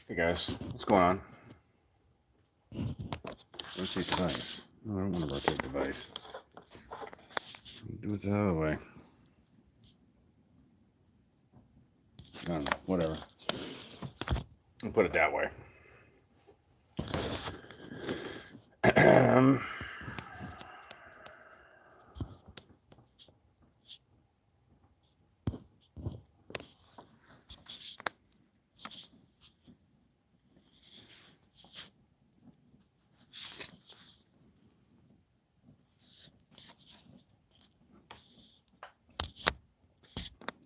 Hey guys, what's going on? Rotate device. No, I don't want to rotate device. Do it the other way. I don't know, whatever. I'll put it that way.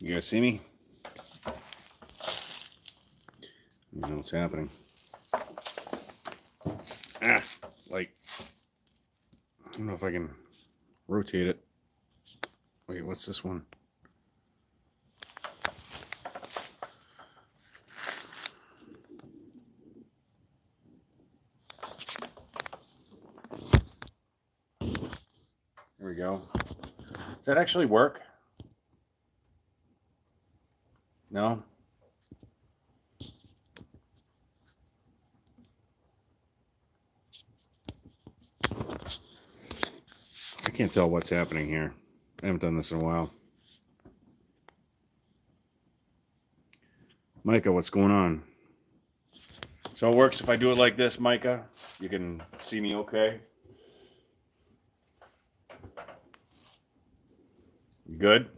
You guys see me? You know what's happening. Like, I don't know if I can rotate it. Wait, what's this one? There we go. Does that actually work? No? I can't tell what's happening here. I haven't done this in a while. Micah, what's going on? So it works if I do it like this, Micah? You can see me okay? You good?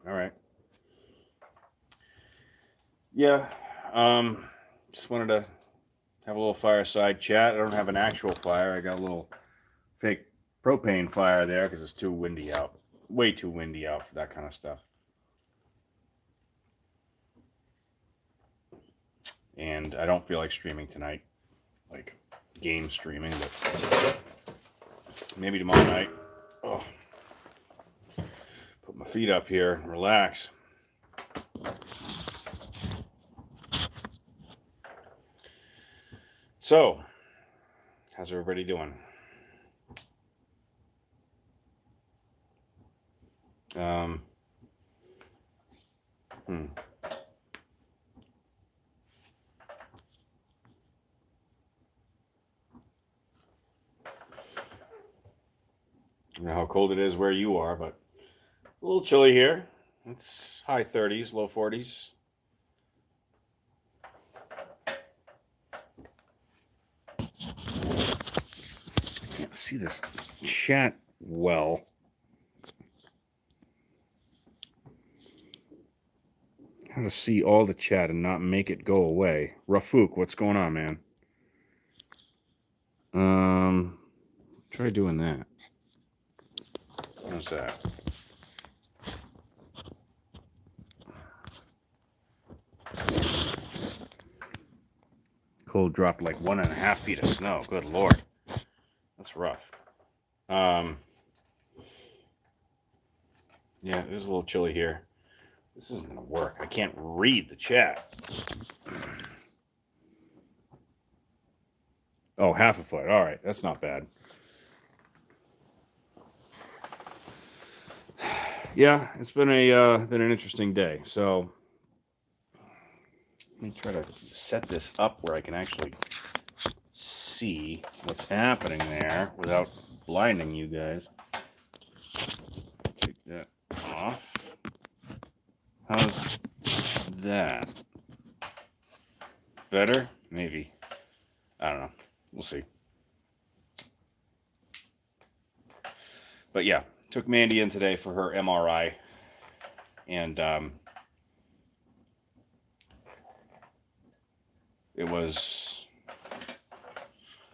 All right. Yeah, just wanted to have a little fireside chat. I don't have an actual fire. I got a little fake propane fire there because it's too windy out. Way too windy out for that kind of stuff. And I don't feel like streaming tonight, like game streaming, but maybe tomorrow night. Oh, put my feet up here and relax. So, how's everybody doing? I don't know how cold it is where you are, but it's a little chilly here. It's high 30s, low 40s. I can't see this chat well. How to see all the chat and not make it go away. Rafuk, what's going on, man? Try doing that. How's that? Cold dropped like 1.5 feet of snow. Good Lord. That's rough. Yeah, it is a little chilly here. This isn't going to work. I can't read the chat. Oh, 1/2 foot. All right. That's not bad. Yeah, it's been an interesting day. So let me try to set this up where I can actually see what's happening there without blinding you guys. Take that off. How's that? Better? Maybe. I don't know. We'll see. But yeah, took Mandy in today for her MRI. And the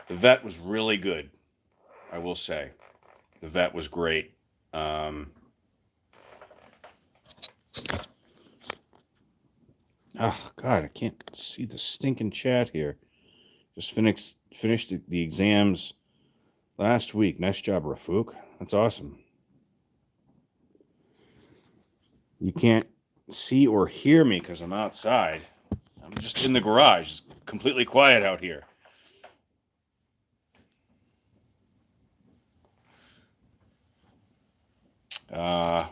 vet was really good, I will say. The vet was great. Oh, God, I can't see the stinking chat here. Just finished the exams last week. Nice job, Rafuk. That's awesome. You can't see or hear me because I'm outside. I'm just in the garage. It's completely quiet out here. Can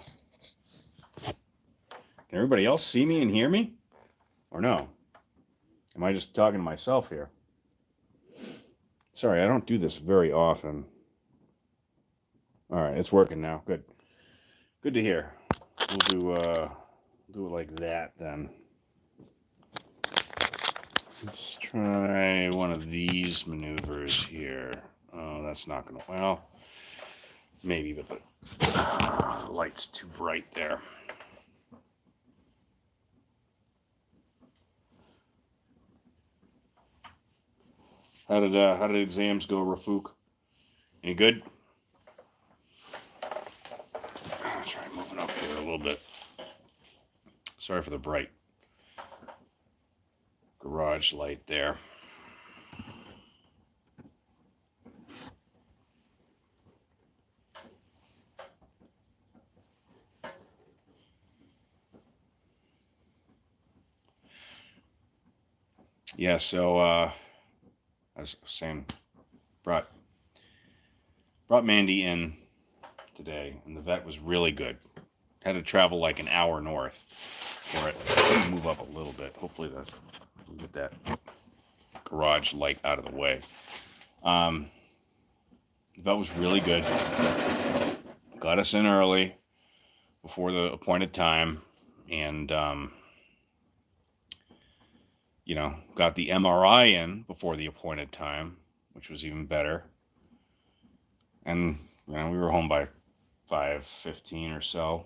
everybody else see me and hear me? Or no? Am I just talking to myself here? Sorry, I don't do this very often. All right, it's working now. Good. Good to hear. We'll do it like that then. Let's try one of these maneuvers here. Oh, that's not gonna. Well, maybe, but the light's too bright there. How did exams go, Rafuk? Any good? I'll try moving up here a little bit. Sorry for the bright garage light there. Yeah, so I was saying, brought Mandy in today, and the vet was really good. Had to travel like an hour north for it. Move up a little bit. Hopefully we'll get that garage light out of the way. The vet was really good. Got us in early before the appointed time, and got the MRI in before the appointed time, which was even better. And we were home by 5:15 or so.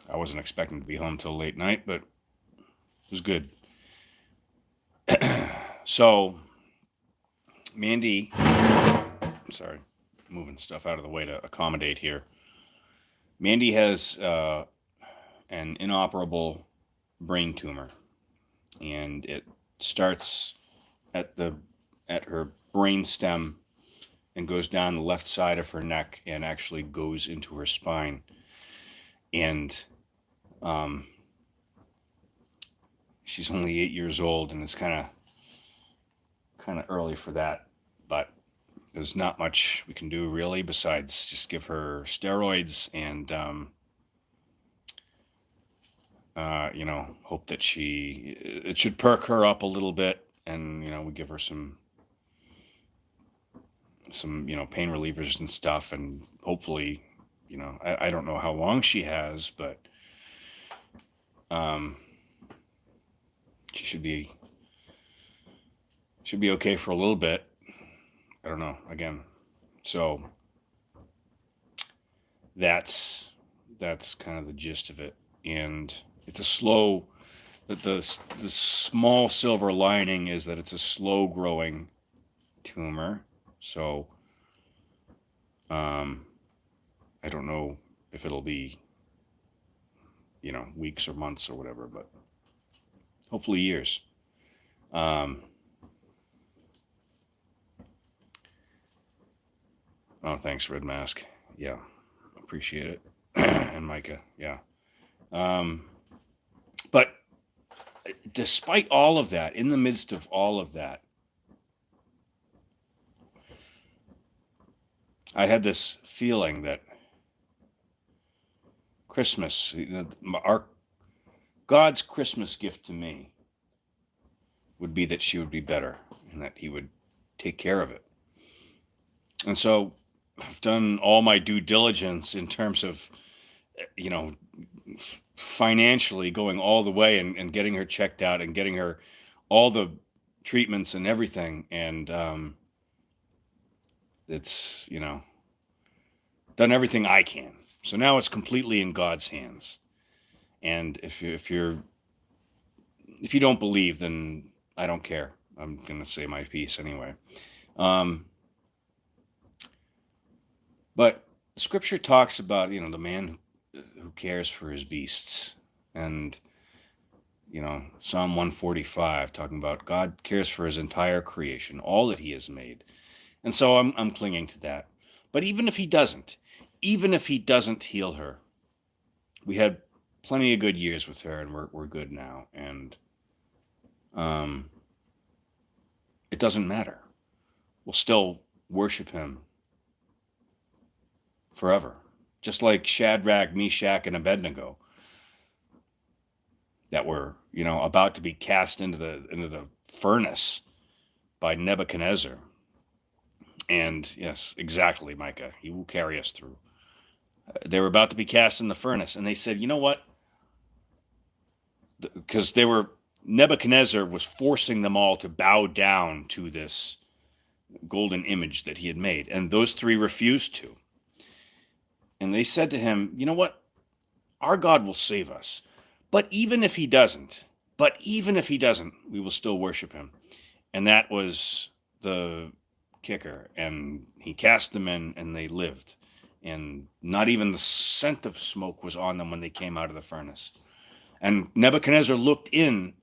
I wasn't expecting to be home till late night, but it was good. So Mandy, sorry, moving stuff out of the way to accommodate here. Mandy has an inoperable brain tumor, and it starts at her brain stem and goes down the left side of her neck and actually goes into her spine. And she's only 8 years old, and it's kind of early for that, but there's not much we can do really besides just give her steroids and hope that it should perk her up a little bit, and we give her some pain relievers and stuff, and hopefully I don't know how long she has, but she should be okay for a little bit. I don't know, again. So that's kind of the gist of it. And it's a slow, the small silver lining is that it's a slow growing tumor. So I don't know if it'll be weeks or months or whatever, but hopefully years. Oh, thanks, Red Mask. Yeah, appreciate it. And Micah, yeah. But despite all of that, in the midst of all of that, I had this feeling that Christmas, God's Christmas gift to me would be that she would be better and that he would take care of it. And so I've done all my due diligence in terms of, financially going all the way and getting her checked out and getting her all the treatments and everything. And it's, done everything I can. So now it's completely in God's hands. And if you don't believe, then I don't care. I'm going to say my piece anyway. But Scripture talks about, the man who cares for his beasts. And, Psalm 145, talking about God cares for his entire creation, all that he has made. And so I'm clinging to that. But even if he doesn't heal her, we had plenty of good years with her, and we're good now. And it doesn't matter. We'll still worship him forever. Just like Shadrach, Meshach, and Abednego. that were, about to be cast into the furnace by Nebuchadnezzar. And yes, exactly, Micah. He will carry us through. They were about to be cast in the furnace, and they said, "You know what?" Because Nebuchadnezzar was forcing them all to bow down to this golden image that he had made, and those three refused to. And they said to him, "You know what? Our God will save us. But even if he doesn't, we will still worship him." And that was the kicker. And he cast them in, and they lived. And not even the scent of smoke was on them when they came out of the furnace. And Nebuchadnezzar looked in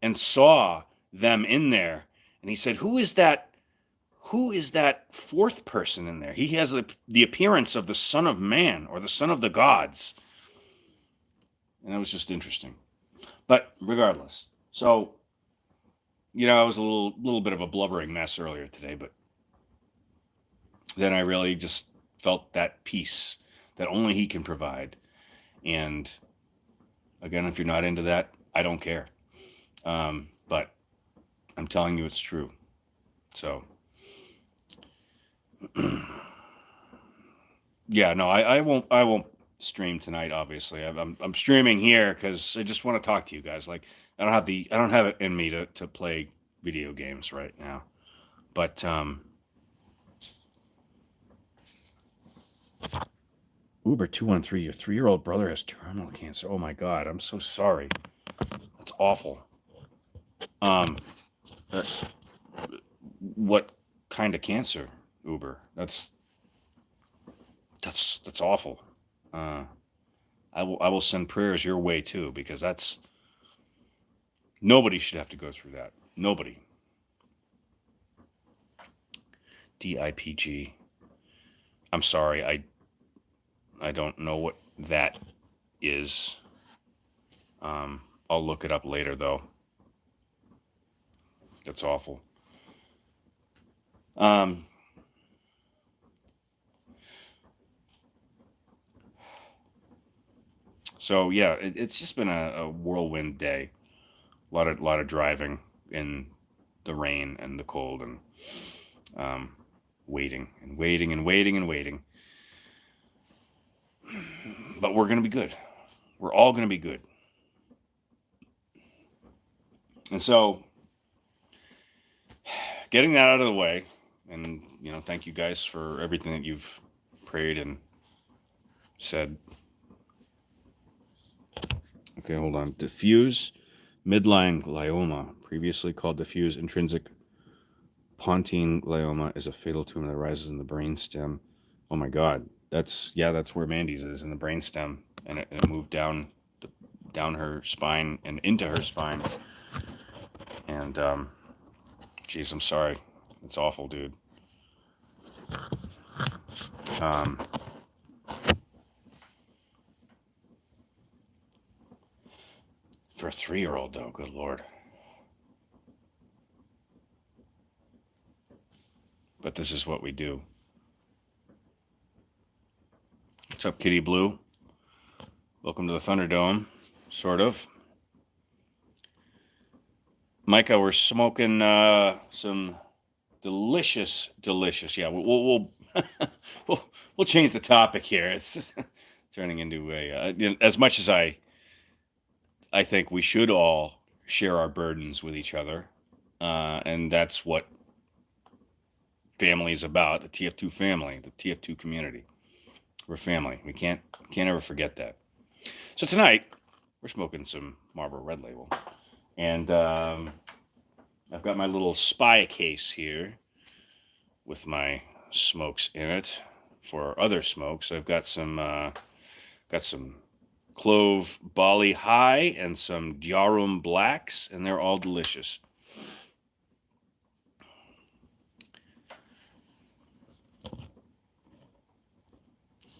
and saw them in there. And he said, "Who is that? Who is that fourth person in there? He has the appearance of the Son of Man, or the Son of the Gods." And that was just interesting. But regardless, so I was a little bit of a blubbering mess earlier today, but then I really just felt that peace that only he can provide. And again, if you're not into that, I don't care. But I'm telling you, it's true. So, yeah, no, I won't. I won't stream tonight. Obviously, I'm streaming here because I just want to talk to you guys. Like, I don't have it in me to play video games right now. But Uber 213, your 3-year-old brother has terminal cancer. Oh my God, I'm so sorry. That's awful. Uh, what kind of cancer, Uber? That's awful. I will send prayers your way too, because nobody should have to go through that. Nobody. DIPG. I'm sorry, I don't know what that is. I'll look it up later though. That's awful. So yeah, it's just been a whirlwind day. A lot of driving in the rain and the cold, and waiting and waiting and waiting and waiting. But we're gonna be good. We're all gonna be good. And so, getting that out of the way, and thank you guys for everything that you've prayed and said. Okay, hold on. Diffuse midline glioma, previously called diffuse intrinsic pontine glioma, is a fatal tumor that arises in the brainstem. Oh my God, that's where Mandy's is, in the brainstem, and it moved down her spine and into her spine. And geez, I'm sorry. It's awful, dude. For a 3-year-old, though, good Lord. But this is what we do. What's up, Kitty Blue? Welcome to the Thunderdome, sort of. Micah, we're smoking some delicious. Yeah, we'll we'll change the topic here. It's just turning into as much as I think we should all share our burdens with each other, and that's what family is about. The TF2 family, the TF2 community. We're family. We can't ever forget that. So tonight we're smoking some Marlboro Red Label, and I've got my little spy case here with my smokes in it for other smokes. I've got some clove Bali High and some Djarum Blacks, and they're all delicious.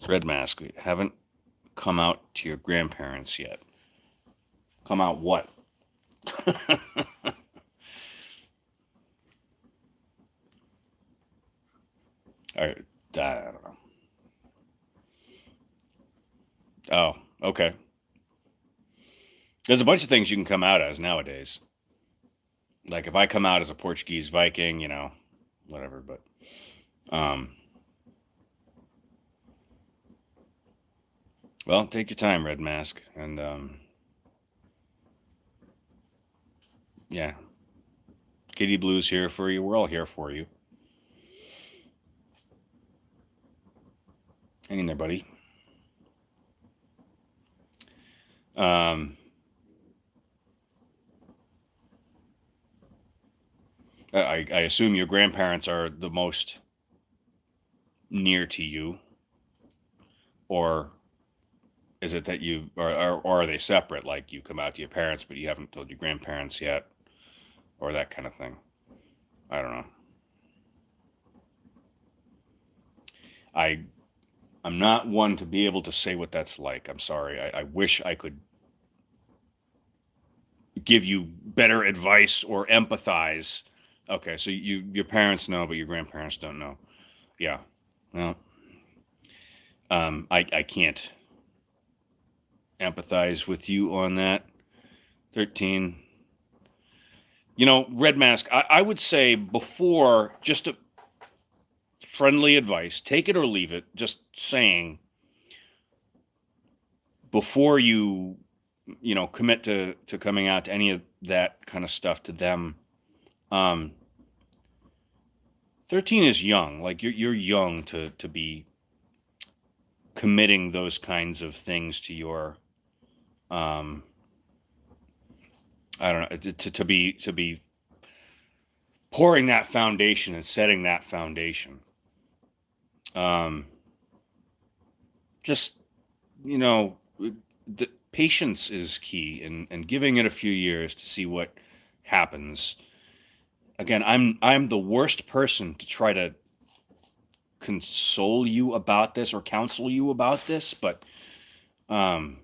Red Mask, we haven't come out to your grandparents yet. Come out what? All right, I don't know. Oh, okay. There's a bunch of things you can come out as nowadays. Like if I come out as a Portuguese Viking, whatever. But well, take your time, Red Mask, and yeah, Kitty Blue's here for you. We're all here for you. Hang in there, buddy. I assume your grandparents are the most near to you, or is it that you or are they separate? Like you come out to your parents, but you haven't told your grandparents yet, or that kind of thing. I don't know. I'm not one to be able to say what that's like. I'm sorry. I wish I could give you better advice or empathize. Okay, so your parents know, but your grandparents don't know. Yeah. Well, I can't empathize with you on that. 13. Red Mask, I would say before, just a friendly advice, take it or leave it, just saying, before you commit to coming out to any of that kind of stuff to them, 13 is young. Like you're young to be committing those kinds of things to your I don't know, to be pouring that foundation and setting that foundation. Just the patience is key, and giving it a few years to see what happens. Again, I'm the worst person to try to console you about this or counsel you about this, but I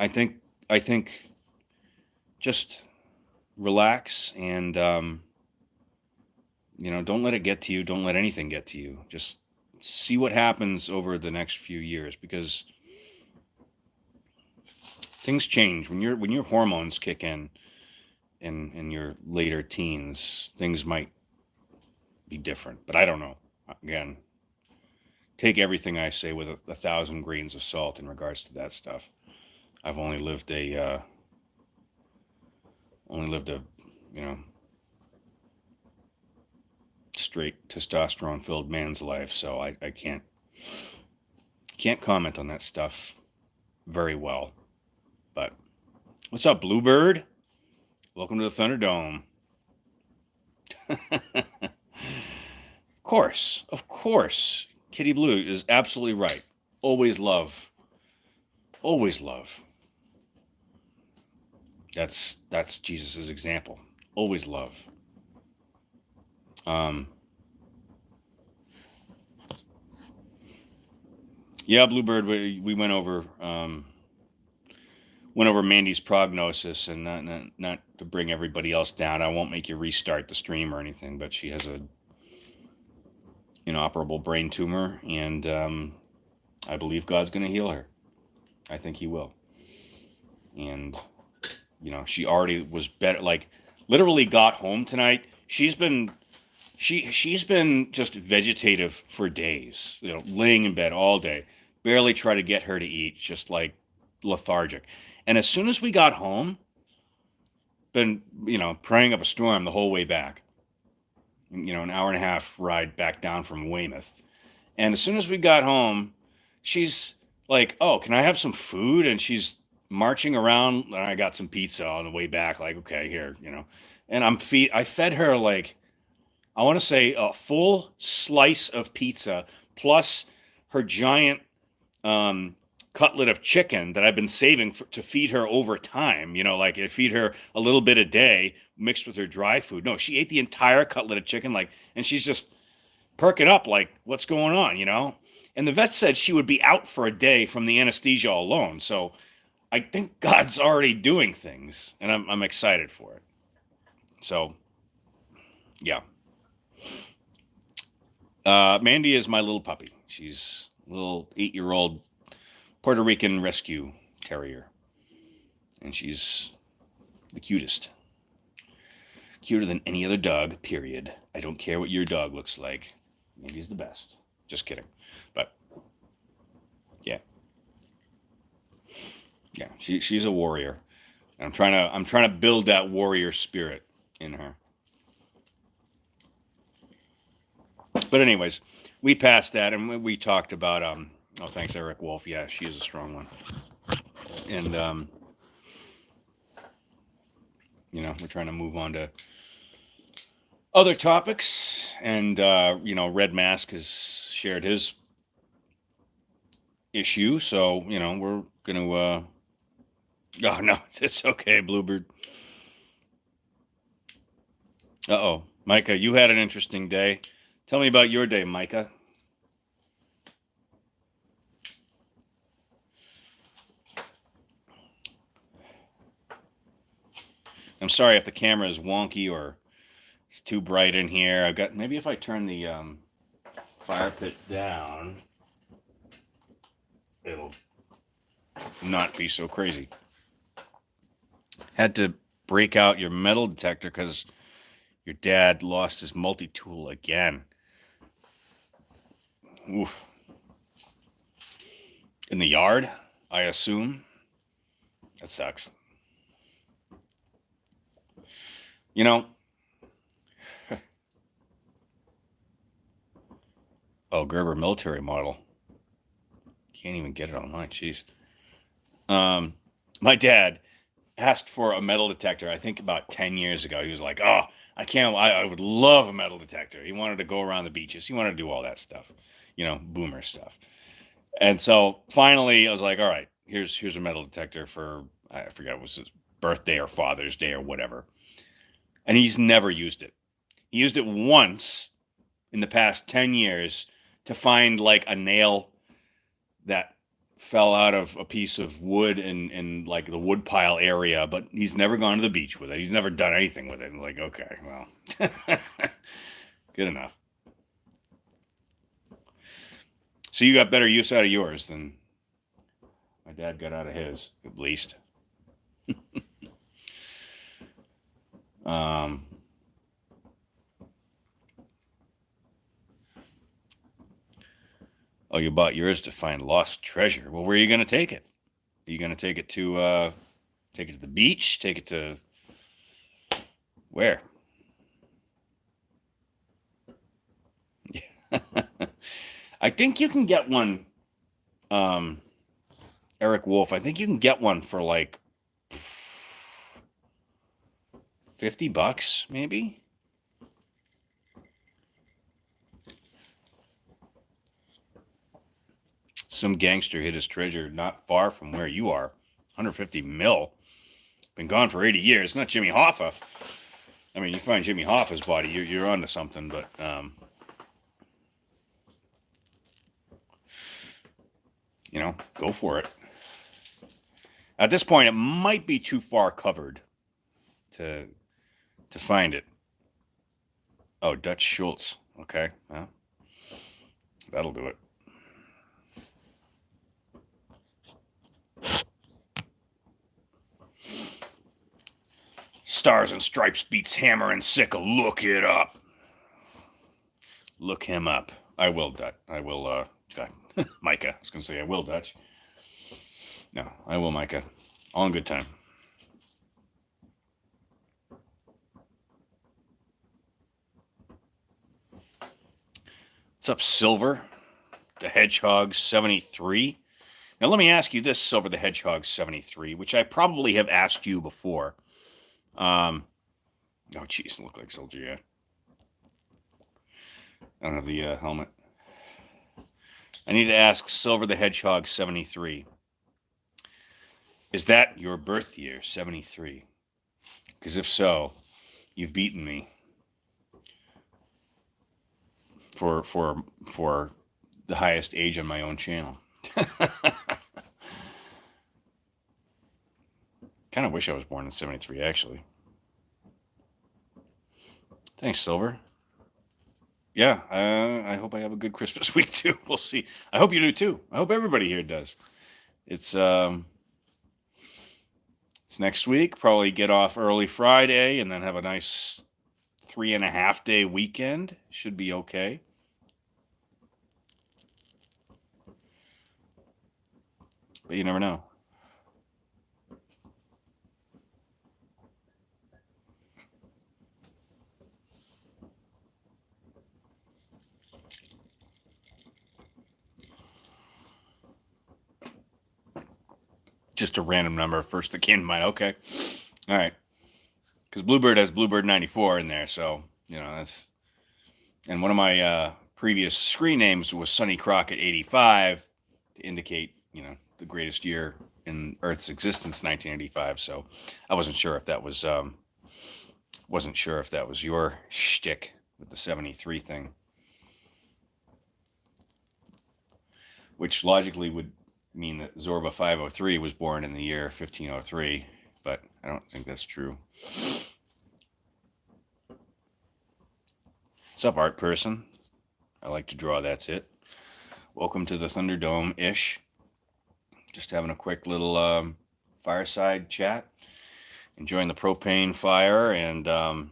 think just relax and don't let it get to you. Don't let anything get to you. Just see what happens over the next few years, because things change when your hormones kick in your later teens. Things might be different, but I don't know. Again, take everything I say with 1,000 grains of salt in regards to that stuff. I've only lived a straight testosterone filled man's life, so I can't comment on that stuff very well. But what's up, Bluebird? Welcome to the Thunderdome. Of course, Kitty Blue is absolutely right. Always love. That's Jesus's example. Always love. Yeah, Bluebird. We went over Mandy's prognosis, and not to bring everybody else down. I won't make you restart the stream or anything, but she has a inoperable brain tumor, and I believe God's going to heal her. I think He will. And she already was better. Like literally got home tonight. She's been just vegetative for days. Laying in bed all day. Barely try to get her to eat. Just like lethargic. And as soon as we got home, been praying up a storm the whole way back. An hour and a half ride back down from Weymouth. And as soon as we got home, she's like, "Oh, can I have some food?" And she's marching around, and I got some pizza on the way back. Like, okay, here, And I fed her like, I want to say a full slice of pizza plus her giant cutlet of chicken that I've been saving to feed her over time. Like I feed her a little bit a day mixed with her dry food. No, she ate the entire cutlet of chicken, and she's just perking up like, what's going on, And the vet said she would be out for a day from the anesthesia alone. So I think God's already doing things, and I'm excited for it. So, yeah. Mandy is my little puppy. She's a little 8-year-old Puerto Rican rescue terrier. And she's the cutest. Cuter than any other dog, period. I don't care what your dog looks like. Mandy's the best. Just kidding. But, yeah. Yeah, she's a warrior. And I'm trying to build that warrior spirit in her. But anyways, we passed that and we talked about oh, thanks Eric Wolf. Yeah, she is a strong one. And we're trying to move on to other topics, and Red Mask has shared his issue, so we're gonna oh no, it's okay, Bluebird. Uh-oh. Micah, you had an interesting day. Tell me about your day, Micah. I'm sorry if the camera is wonky or it's too bright in here. I've got, maybe if I turn the fire pit down, it'll not be so crazy. Had to break out your metal detector because your dad lost his multi-tool again. Oof. In the yard, I assume. That sucks. Oh, Gerber military model. Can't even get it online. Jeez. My dad asked for a metal detector, I think about 10 years ago. He was like, oh, I would love a metal detector. He wanted to go around the beaches. He wanted to do all that stuff, boomer stuff. And so finally I was like, all right, here's a metal detector for, I forget, it was his birthday or Father's Day or whatever. And he's never used it. He used it once in the past 10 years to find like a nail that fell out of a piece of wood in like the wood pile area, but he's never gone to the beach with it. He's never done anything with it. I'm like, okay, well, good enough. So you got better use out of yours than my dad got out of his, at least. Oh, you bought yours to find lost treasure. Well, where are you going to take it? Are you going to take it to the beach? Take it to where? I think you can get one, Eric Wolf. I think you can get one for like $50, maybe. Some gangster hid his treasure not far from where you are. 150 mil. Been gone for 80 years. Not Jimmy Hoffa. I mean, you find Jimmy Hoffa's body, you're onto something, but go for it. At this point, it might be too far covered to find it. Oh, Dutch Schultz. Okay, well, that'll do it. Stars and Stripes beats Hammer and Sickle. Look it up. Look him up. I will, Dutch. I will, Micah. I was going to say I will, Dutch. No, I will, Micah. All in good time. What's up, Silver? The Hedgehog 73. Now, let me ask you this, Silver the Hedgehog 73, which I probably have asked you before. Oh, jeez, look like Soldier, yeah. I don't have the helmet. I need to ask Silver the Hedgehog 73. Is that your birth year, 73? Because if so, you've beaten me for the highest age on my own channel. Kind of wish I was born in 73, actually. Thanks, Silver. Yeah, I hope I have a good Christmas week, too. We'll see. I hope you do, too. I hope everybody here does. It's It's next week. Probably get off early Friday and then have a nice 3.5-day weekend. Should be okay. But you never know. Just a random number first that came to mind. Okay. All right. Because Bluebird has Bluebird 94 in there. So, that's. And one of my previous screen names was Sonny Crockett 85 to indicate, the greatest year in Earth's existence, 1985. So I wasn't sure if that was your shtick with the 73 thing, which logically would mean that Zorba 503 was born in the year 1503, but I don't think that's true. What's up, art person? I like to draw, that's it. Welcome to the Thunderdome-ish. Just having a quick little fireside chat. Enjoying the propane fire and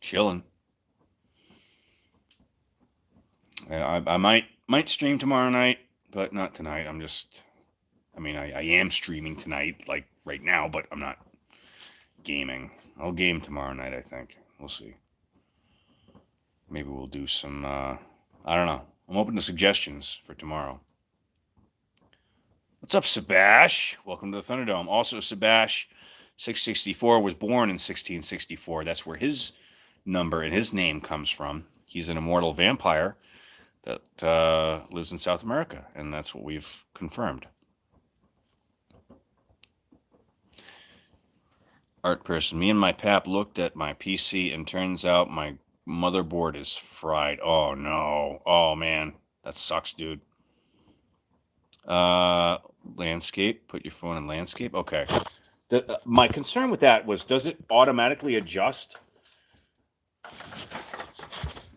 chilling. I might stream tomorrow night, but not tonight. I am streaming tonight, like right now, but I'm not gaming. I'll game tomorrow night, I think. We'll see. Maybe we'll do some, I don't know. I'm open to suggestions for tomorrow. What's up, Sebash? Welcome to the Thunderdome. Also, Sebash 664 was born in 1664. That's where his number and his name comes from. He's an immortal vampire that lives in South America, and that's what we've confirmed. Art person, me and my pap looked at my PC, and turns out my motherboard is fried. Oh, no. Oh, man. That sucks, dude. Landscape. Put your phone in landscape. Okay. My concern with that was, does it automatically adjust?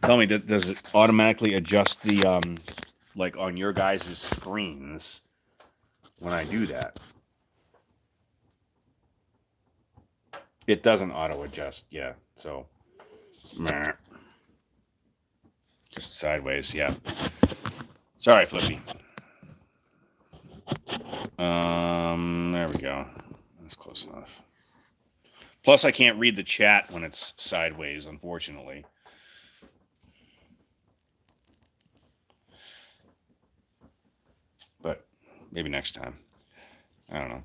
Tell me, does it automatically adjust the, like on your guys' screens when I do that? It doesn't auto adjust, yeah. So, meh. Just sideways, yeah. Sorry, Flippy. There we go. That's close enough. Plus, I can't read the chat when it's sideways, unfortunately. But maybe next time. I don't know.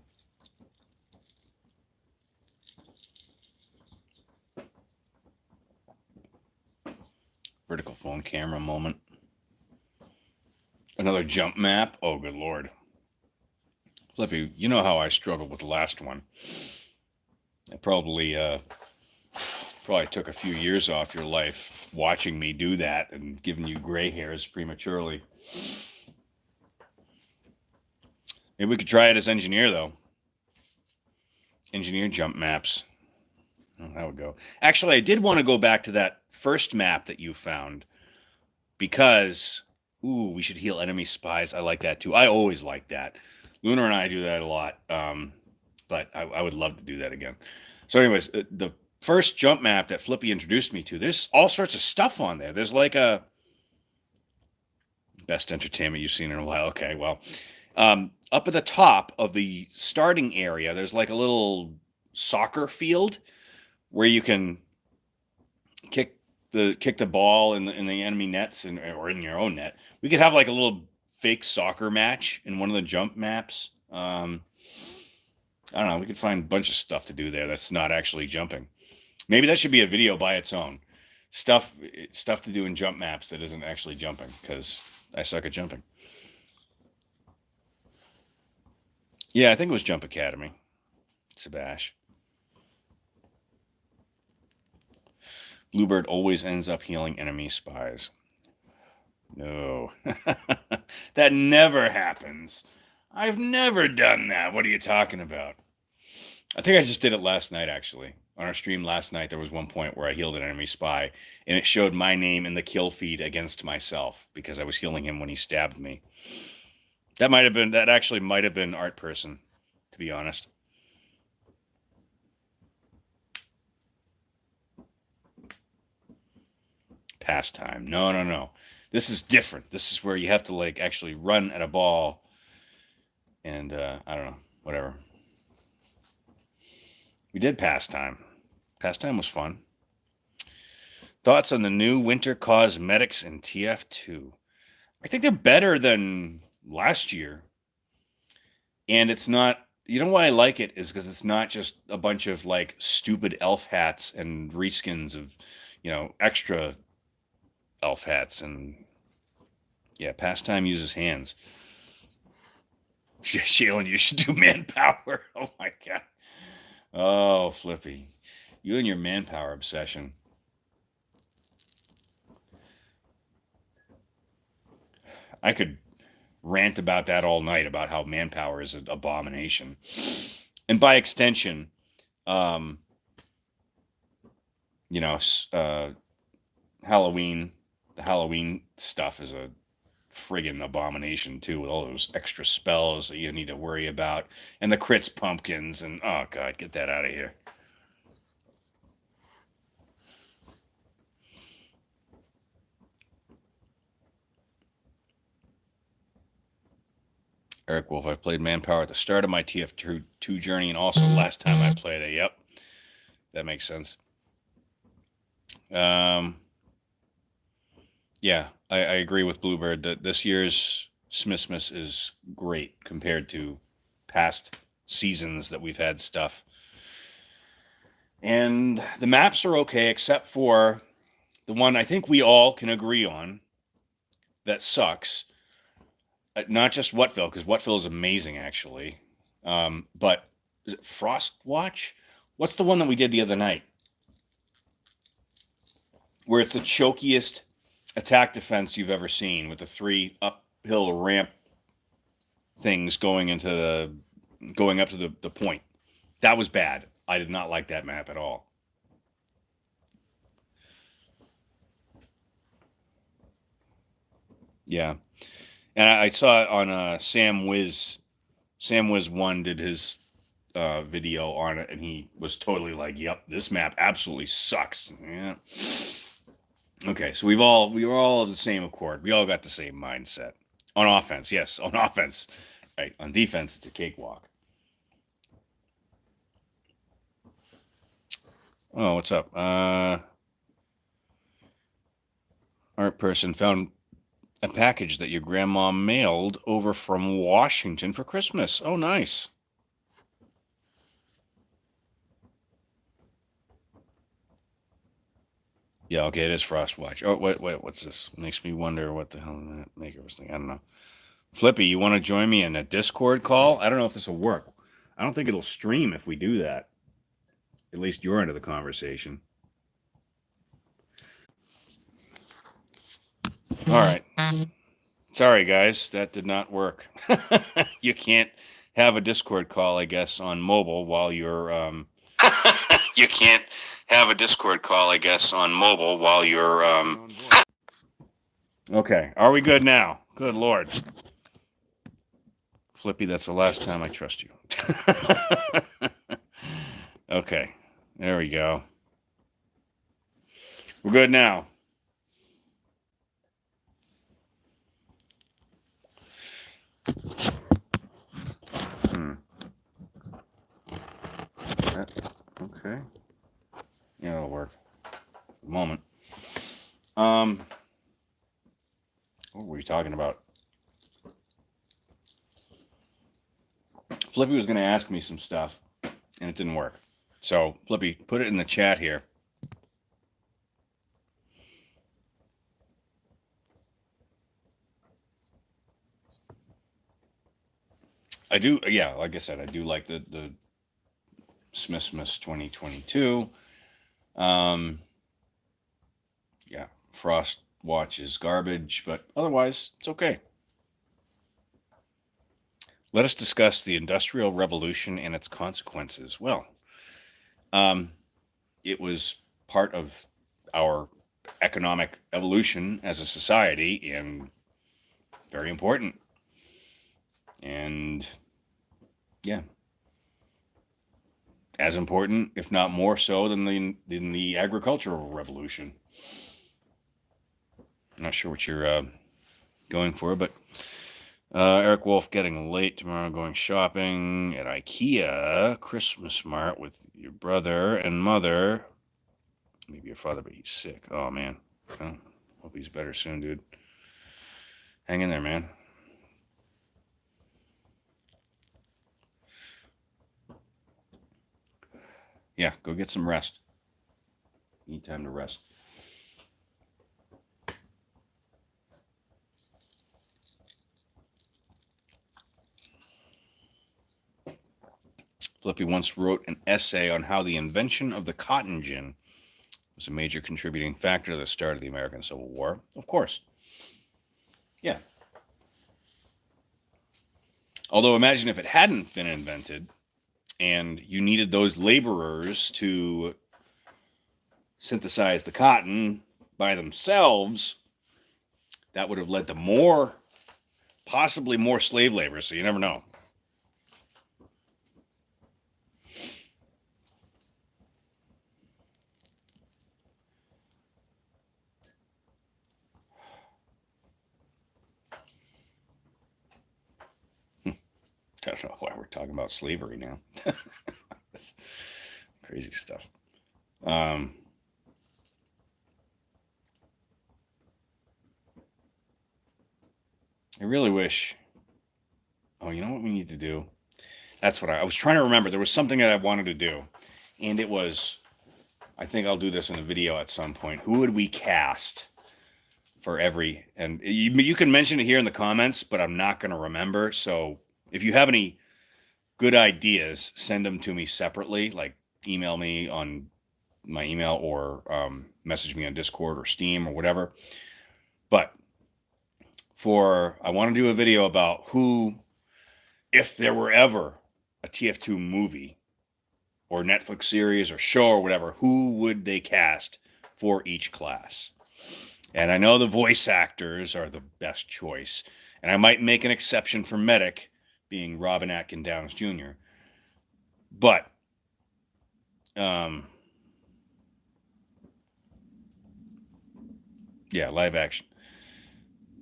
Vertical phone camera moment. Another jump map. Oh, good Lord. Flippy, you know how I struggled with the last one. I probably took a few years off your life watching me do that and giving you gray hairs prematurely. Maybe we could try it as engineer, though. Engineer jump maps. Oh, that would go. Actually, I did want to go back to that first map that you found because, we should heal enemy spies. I like that, too. I always like that. Lunar and I do that a lot, but I would love to do that again. So anyways, the first jump map that Flippy introduced me to, there's all sorts of stuff on there. There's like a best entertainment you've seen in a while. Okay, well, up at the top of the starting area, there's like a little soccer field where you can kick the ball in the enemy nets or in your own net. We could have like a little fake soccer match in one of the jump maps. I don't know. We could find a bunch of stuff to do there that's not actually jumping. Maybe that should be a video by its own. Stuff to do in jump maps that isn't actually jumping, because I suck at jumping. Yeah, I think it was Jump Academy. Sebash. Bluebird always ends up healing enemy spies. No. That never happens. I've never done that. What are you talking about? I think I just did it last night, actually. On our stream last night, there was one point where I healed an enemy spy, and it showed my name in the kill feed against myself because I was healing him when he stabbed me. That actually might have been Art Person, to be honest. pastime. No. This is different. This is where you have to like actually run at a ball and I don't know, whatever. We did pastime. Pastime was fun. Thoughts on the new winter cosmetics in TF2? I think they're better than last year. And it's not, you know why I like it is because it's not just a bunch of like stupid elf hats and reskins of, extra elf hats. And yeah, pastime uses hands. Shaylin, you should do manpower. Oh my God. Oh, Flippy. You and your manpower obsession. I could rant about that all night about how manpower is an abomination. And by extension, Halloween, the Halloween stuff is a friggin' abomination too, with all those extra spells that you need to worry about, and the crits pumpkins, and oh God, get that out of here. Eric Wolf, I played Manpower at the start of my TF2 journey and also last time I played it. Yep. That makes sense. Yeah, I agree with Bluebird that this year's Smithmas is great compared to past seasons that we've had stuff. And the maps are okay, except for the one I think we all can agree on that sucks. Not just Whatville, because Whatville is amazing, actually. But is it Frostwatch? What's the one that we did the other night? Where it's the chokiest attack defense you've ever seen, with the 3 uphill ramp things going up to the point. That was bad. I did not like that map at all. Yeah. And I saw it on Sam Wiz 1 did his video on it, and he was totally like, "Yep, this map absolutely sucks." Yeah. Okay, so we were all of the same accord. We all got the same mindset. On offense, yes, on offense. Right. On defense, it's a cakewalk. Oh, what's up? Art person found a package that your grandma mailed over from Washington for Christmas. Oh, nice. Yeah, okay, it is Frostwatch. Oh, wait, what's this? Makes me wonder what the hell that maker was thinking. I don't know. Flippy, you want to join me in a Discord call? I don't know if this will work. I don't think it'll stream if we do that. At least you're into the conversation. All right. Sorry, guys, that did not work. You can't have a Discord call, I guess, on mobile while you're. You can't have a Discord call, I guess, on mobile while you're. Okay, are we good now? Good Lord. Flippy, that's the last time I trust you. Okay, there we go. We're good now. Okay. Yeah, it'll work. A moment. What were we talking about? Flippy was going to ask me some stuff, and it didn't work. So, Flippy, put it in the chat here. I do, yeah, like I said, I do like the Smithmas 2022. Yeah, Frost Watch is garbage, but otherwise, it's okay. Let us discuss the Industrial Revolution and its consequences. Well, it was part of our economic evolution as a society and very important. And yeah, as important, if not more so, than the agricultural revolution. I'm not sure what you're going for, but Eric Wolf, getting late tomorrow, going shopping at IKEA Christmas Mart with your brother and mother. Maybe your father, but he's sick. Oh, man. Well, hope he's better soon, dude. Hang in there, man. Yeah, go get some rest. Need time to rest. Flippy once wrote an essay on how the invention of the cotton gin was a major contributing factor to the start of the American Civil War. Of course. Yeah. Although imagine if it hadn't been invented and you needed those laborers to synthesize the cotton by themselves, that would have led to possibly more slave labor, so you never know. I don't know why we're talking about slavery now. Crazy stuff. I really wish. Oh, you know what we need to do? That's what I was trying to remember. There was something that I wanted to do, and it was. I think I'll do this in a video at some point. Who would we cast for every? And you can mention it here in the comments, but I'm not going to remember. So if you have any good ideas, send them to me separately. Like email me on my email or message me on Discord or Steam or whatever. But I want to do a video about who, if there were ever a TF2 movie or Netflix series or show or whatever, who would they cast for each class? And I know the voice actors are the best choice. And I might make an exception for Medic, being Robin Atkin Downs Jr. But yeah, live action.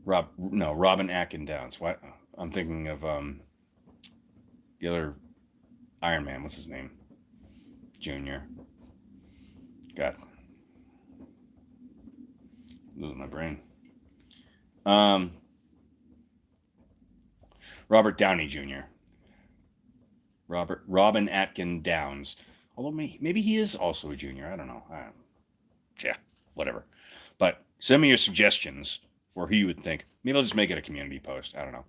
Robin Atkin Downs. What? I'm thinking of the other Iron Man. What's his name? Junior. God, losing my brain. Robert Downey Jr. Robin Atkin Downs. Although maybe he is also a junior. I don't know. Yeah, whatever. But send me your suggestions for who you would think. Maybe I'll just make it a community post. I don't know.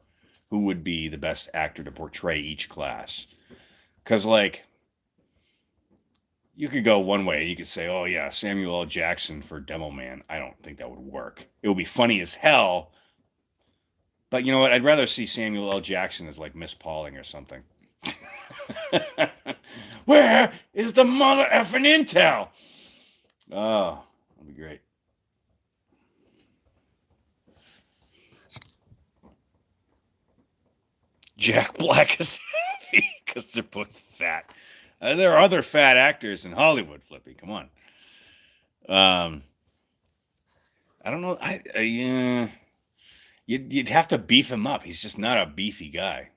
Who would be the best actor to portray each class? Because, like, you could go one way. You could say, oh, yeah, Samuel L. Jackson for Demo Man. I don't think that would work. It would be funny as hell. But you know what? I'd rather see Samuel L. Jackson as, like, Miss Pauling or something. Where is the mother effing intel? Oh, that'd be great. Jack Black is happy because they're both fat. There are other fat actors in Hollywood, Flippy. Come on. I don't know. You'd have to beef him up. He's just not a beefy guy.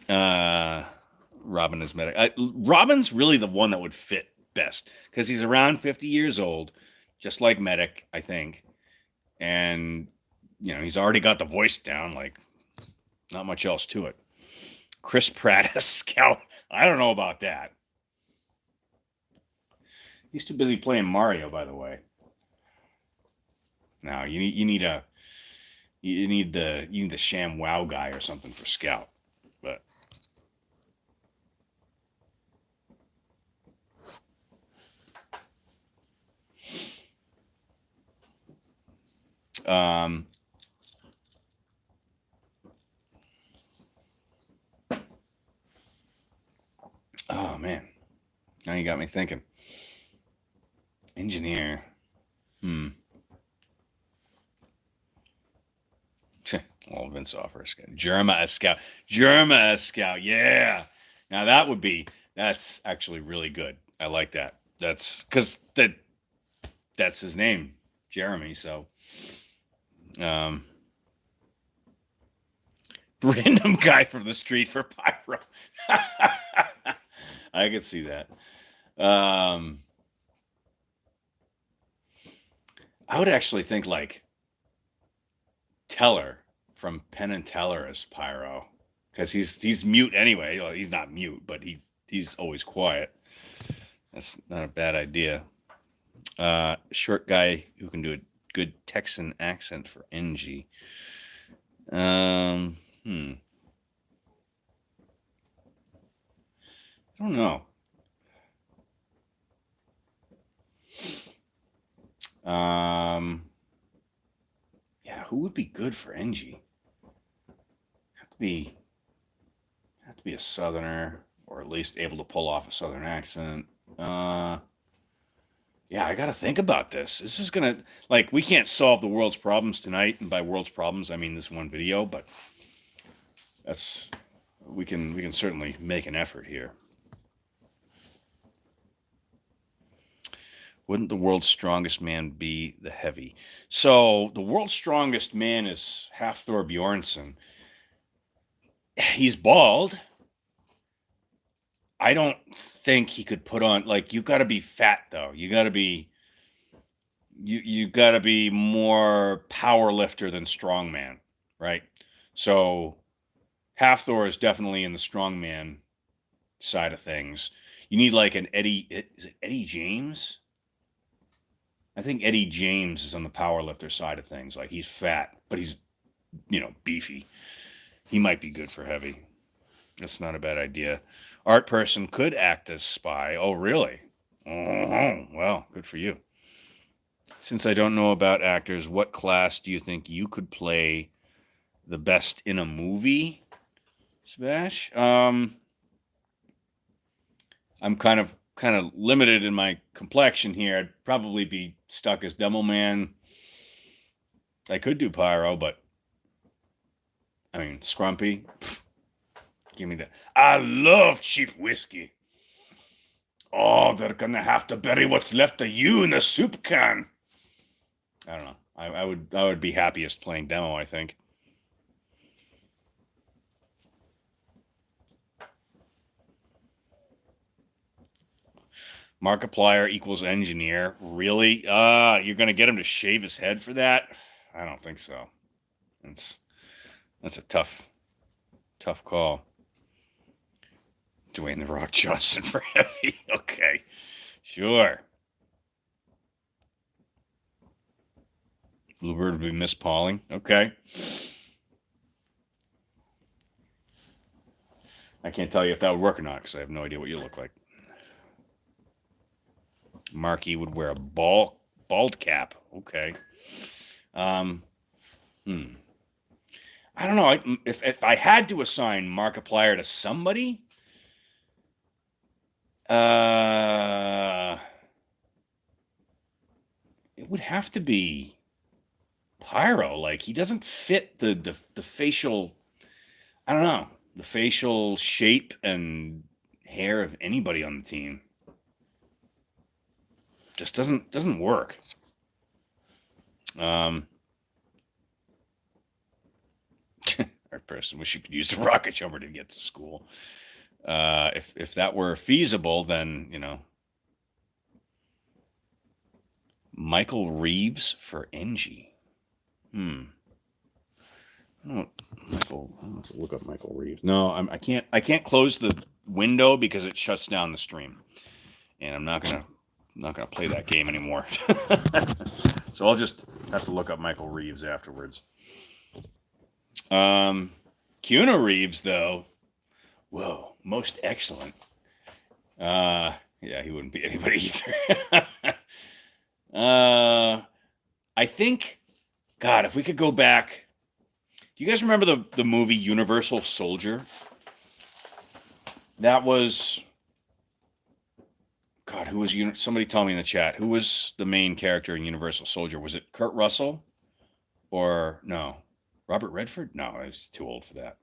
Robin is Medic. Robin's really the one that would fit best because he's around 50 years old, just like Medic, I think. And, he's already got the voice down, like, not much else to it. Chris Pratt as Scout. I don't know about that. He's too busy playing Mario, by the way. Now you need the Sham Wow guy or something for Scout, but oh man, now you got me thinking. Engineer, well, Vince Offer Scout, Jerma Scout, yeah. Now that's actually really good. I like that. That's because that's his name, Jeremy. So, random guy from the street for pyro. I could see that. I would actually think like Teller from Penn and Teller as pyro, because he's mute anyway. Well, he's not mute, but he's always quiet. That's not a bad idea. Short guy who can do a good Texan accent for NG. I don't know. Yeah, who would be good for NG? Have to be a Southerner, or at least able to pull off a Southern accent. Yeah, I got to think about this. This is gonna, like, we can't solve the world's problems tonight, and by world's problems I mean this one video, but we can certainly make an effort here. Wouldn't the world's strongest man be the heavy? So the world's strongest man is Hafthor Bjornsson. He's bald. I don't think he could put on, like, you got to be fat though. You got to be more power lifter than strongman, right? So Hafthor is definitely in the strongman side of things. You need like an Eddie. Is it Eddie James? I think Eddie James is on the power lifter side of things. Like, he's fat, but he's, beefy. He might be good for heavy. That's not a bad idea. Art person could act as spy. Oh, really? Oh, well, good for you. Since I don't know about actors, what class do you think you could play the best in a movie, Smash? I'm kind of limited in my complexion here. I'd probably be stuck as Demo Man. I could do Pyro, but I mean, Scrumpy. Give me that. I love cheap whiskey. Oh, they're gonna have to bury what's left of you in the soup can. I don't know. I would be happiest playing Demo, I think. Markiplier equals engineer. Really? You're gonna get him to shave his head for that? I don't think so. That's a tough call. Dwayne "The Rock" Johnson for heavy. Okay, sure. Bluebird would be Miss Pauling. Okay. I can't tell you if that would work or not because I have no idea what you look like. Marky would wear a bald cap. Okay. I don't know. If I had to assign Markiplier to somebody, it would have to be Pyro. Like, he doesn't fit the facial, I don't know, the facial shape and hair of anybody on the team. Just doesn't work. Our person wish you could use the rocket jumper to get to school. If that were feasible, then Michael Reeves for NG. I want to look up Michael Reeves. No, I can't close the window because it shuts down the stream, and I'm not gonna play that game anymore. So I'll just have to look up Michael Reeves afterwards. Keanu Reeves, though, whoa, most excellent. Yeah, he wouldn't be anybody either. I think, God, if we could go back, do you guys remember the movie Universal Soldier? That was, God, who was somebody tell me in the chat, who was the main character in Universal Soldier? Was it Kurt Russell? Or no, Robert Redford? No, I was too old for that.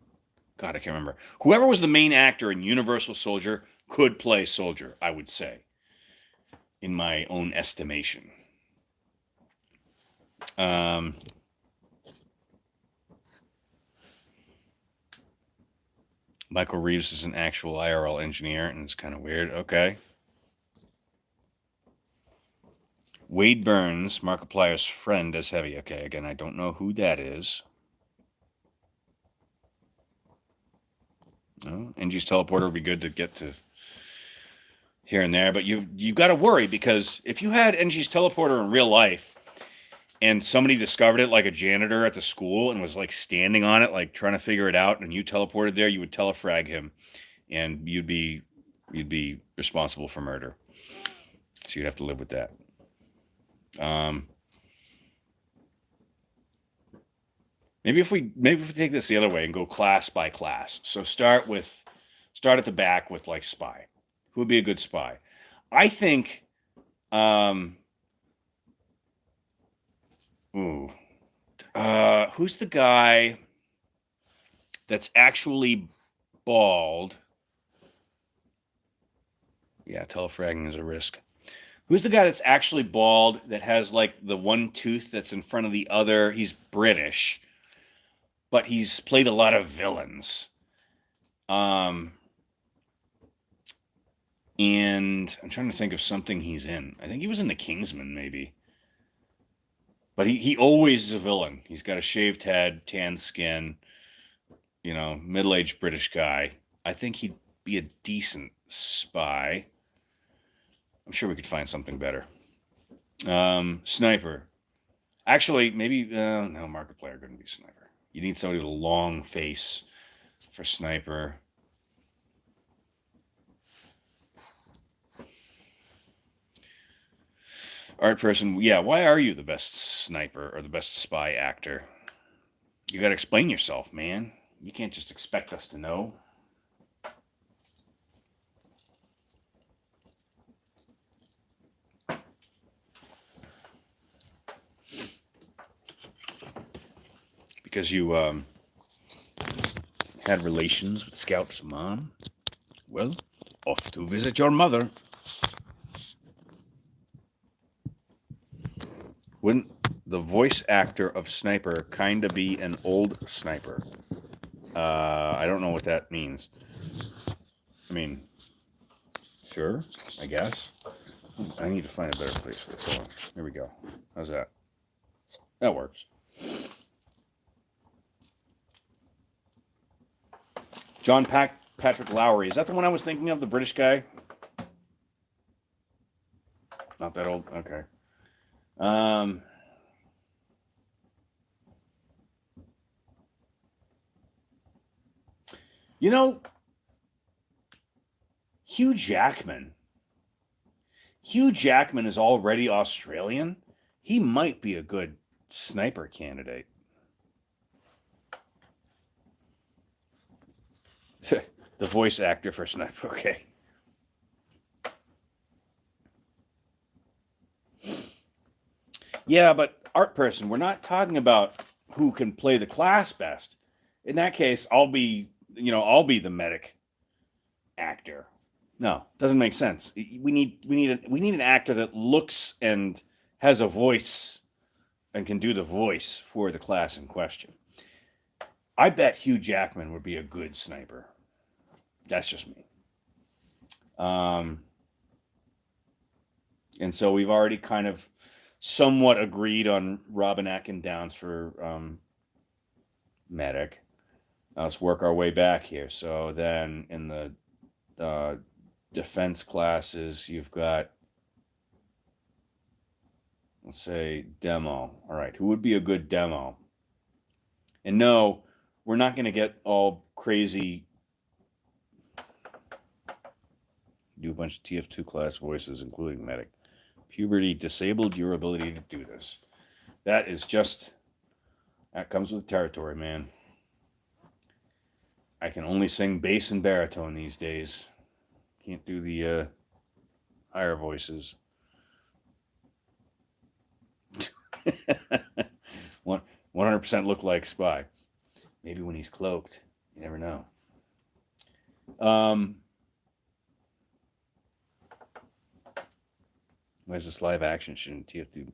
God, I can't remember. Whoever was the main actor in Universal Soldier could play Soldier, I would say, in my own estimation. Michael Reeves is an actual IRL engineer, and it's kind of weird. Okay. Wade Burns, Markiplier's friend, as Heavy. Okay, again, I don't know who that is. No, NG's teleporter would be good to get to here and there, but you've got to worry, because if you had NG's teleporter in real life and somebody discovered it, like a janitor at the school, and was like standing on it, like trying to figure it out, and you teleported there, you would telefrag him, and you'd be responsible for murder. So you'd have to live with that. Maybe if we take this the other way and go class by class. So start at the back with like spy. Who would be a good spy? I think. Who's the guy that's actually bald? Yeah, telefragging is a risk. Who's the guy that's actually bald, that has like the one tooth that's in front of the other? He's British, but he's played a lot of villains. And I'm trying to think of something he's in. I think he was in The Kingsman, maybe. But he always is a villain. He's got a shaved head, tan skin, middle-aged British guy. I think he'd be a decent spy. I'm sure we could find something better. Sniper. Actually, maybe, no, Markiplier couldn't be sniper. You need somebody with a long face for sniper. Art person, yeah, why are you the best sniper or the best spy actor? You got to explain yourself, man. You can't just expect us to know. Because you had relations with Scout's mom? Well, off to visit your mother. Wouldn't the voice actor of Sniper kind of be an old sniper? I don't know what that means. I mean, sure, I guess. I need to find a better place for this. Hold on. Here we go. How's that? That works. John Patrick Lowry. Is that the one I was thinking of, the British guy? Not that old? Okay. Hugh Jackman. Hugh Jackman is already Australian. He might be a good sniper candidate. The voice actor for Sniper. Okay. Yeah, but art person, we're not talking about who can play the class best. In that case, I'll be the medic actor. No, doesn't make sense. We need an actor that looks and has a voice and can do the voice for the class in question. I bet Hugh Jackman would be a good sniper. That's just me. And so we've already kind of somewhat agreed on Robin Atkin Downs for medic. Now let's work our way back here. So then in the defense classes, you've got, let's say, demo. All right, who would be a good demo? And no, we're not going to get all crazy. Do a bunch of TF2 class voices, including medic. Puberty disabled your ability to do this. That comes with the territory, man. I can only sing bass and baritone these days. Can't do the higher voices. 100% look like Spy. Maybe when he's cloaked. You never know. Where's this live action shit in TF2?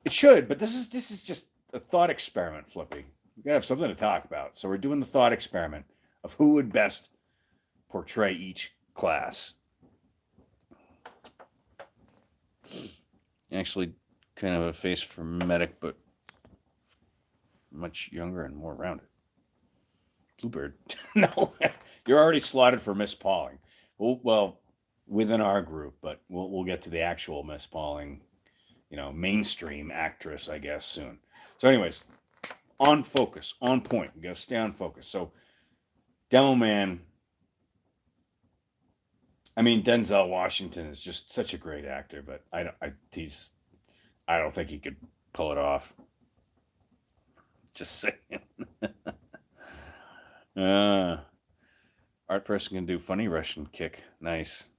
It should, but this is just a thought experiment, Flippy. We gotta have something to talk about. So we're doing the thought experiment of who would best portray each class. Actually, kind of a face for medic, but much younger and more rounded. Bluebird. No, you're already slotted for Miss Pauling. Well, within our group, but we'll get to the actual Miss Pauling, mainstream actress, I guess, soon. So, anyways, on focus, on point. We gotta stay on focus. So, Demo Man. I mean, Denzel Washington is just such a great actor, but I don't think he could pull it off. Just saying. Art person can do funny Russian kick. Nice.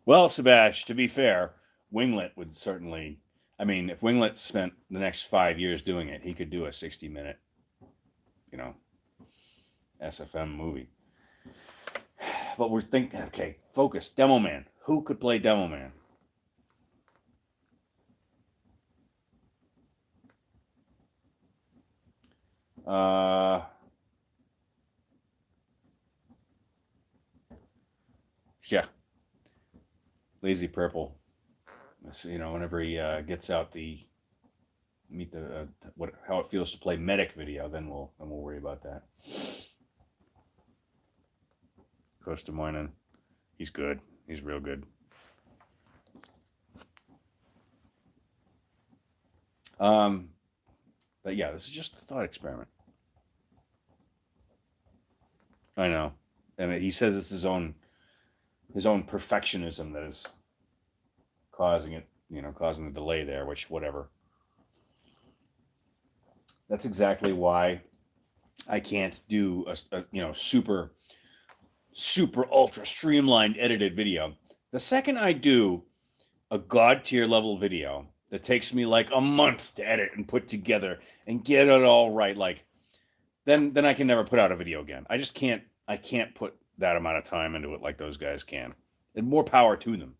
Well, Sebastian, to be fair, Winglet would certainly. I mean, if Winglet spent the next 5 years doing it, he could do a 60-minute, SFM movie. But we're thinking, okay, focus. Demo Man. Who could play Demo Man? Yeah. Lazy Purple. Whenever he gets out the meet the how it feels to play medic video, then we'll worry about that. Costa Moynihan, he's good. He's real good. But yeah, this is just a thought experiment. I know, and he says it's his own perfectionism that is causing it, causing the delay there. Which whatever. That's exactly why I can't do a super ultra streamlined edited video. The second I do a god tier level video that takes me like a month to edit and put together and get it all right, like then I can never put out a video again. I just can't. I can't put that amount of time into it like those guys can. And more power to them.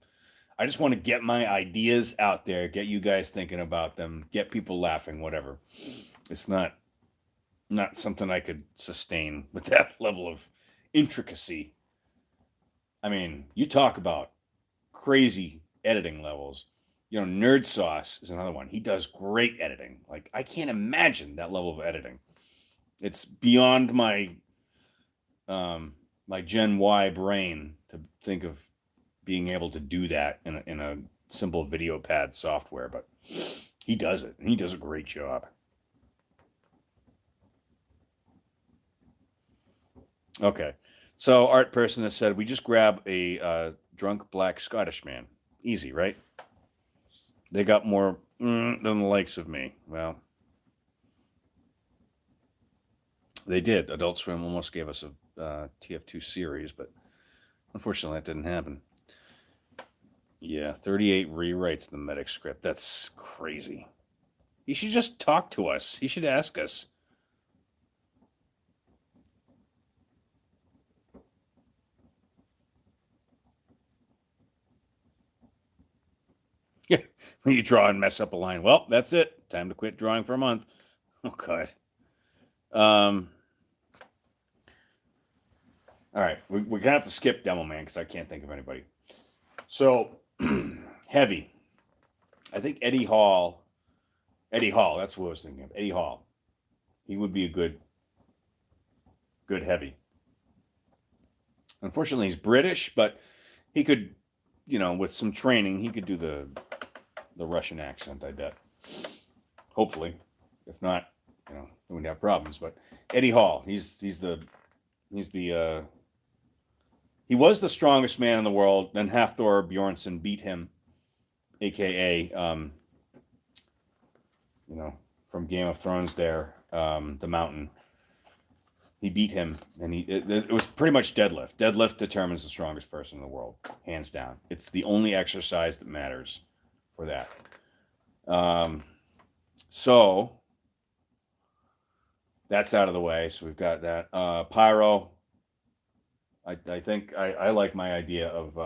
I just want to get my ideas out there, get you guys thinking about them, get people laughing, whatever. It's not something I could sustain with that level of intricacy. I mean, you talk about crazy editing levels. Nerd Sauce is another one. He does great editing. Like, I can't imagine that level of editing. It's beyond my my Gen Y brain to think of being able to do that in a simple video pad software, but he does it, and he does a great job. Okay, so art person has said we just grab a drunk black Scottish man. Easy, right? They got more than the likes of me. Well, they did. Adult Swim almost gave us a TF2 series, but unfortunately that didn't happen. Yeah, 38 rewrites the medic script. That's crazy. He should just talk to us. He should ask us. Yeah, when you draw and mess up a line. Well, that's it. Time to quit drawing for a month. Oh, God. All right, we're going to have to skip Demo Man because I can't think of anybody. So, heavy. I think Eddie Hall, that's what I was thinking of. Eddie Hall. He would be a good heavy. Unfortunately, he's British, but he could, with some training, he could do the Russian accent, I bet. Hopefully. If not, we'd have problems. But Eddie Hall, he was the strongest man in the world. Then Hafthor Bjornsson beat him, aka from Game of Thrones there, the Mountain. He beat him, and it was pretty much deadlift. Deadlift determines the strongest person in the world, hands down. It's the only exercise that matters for that. So that's out of the way. So we've got that. Pyro. I think I like my idea of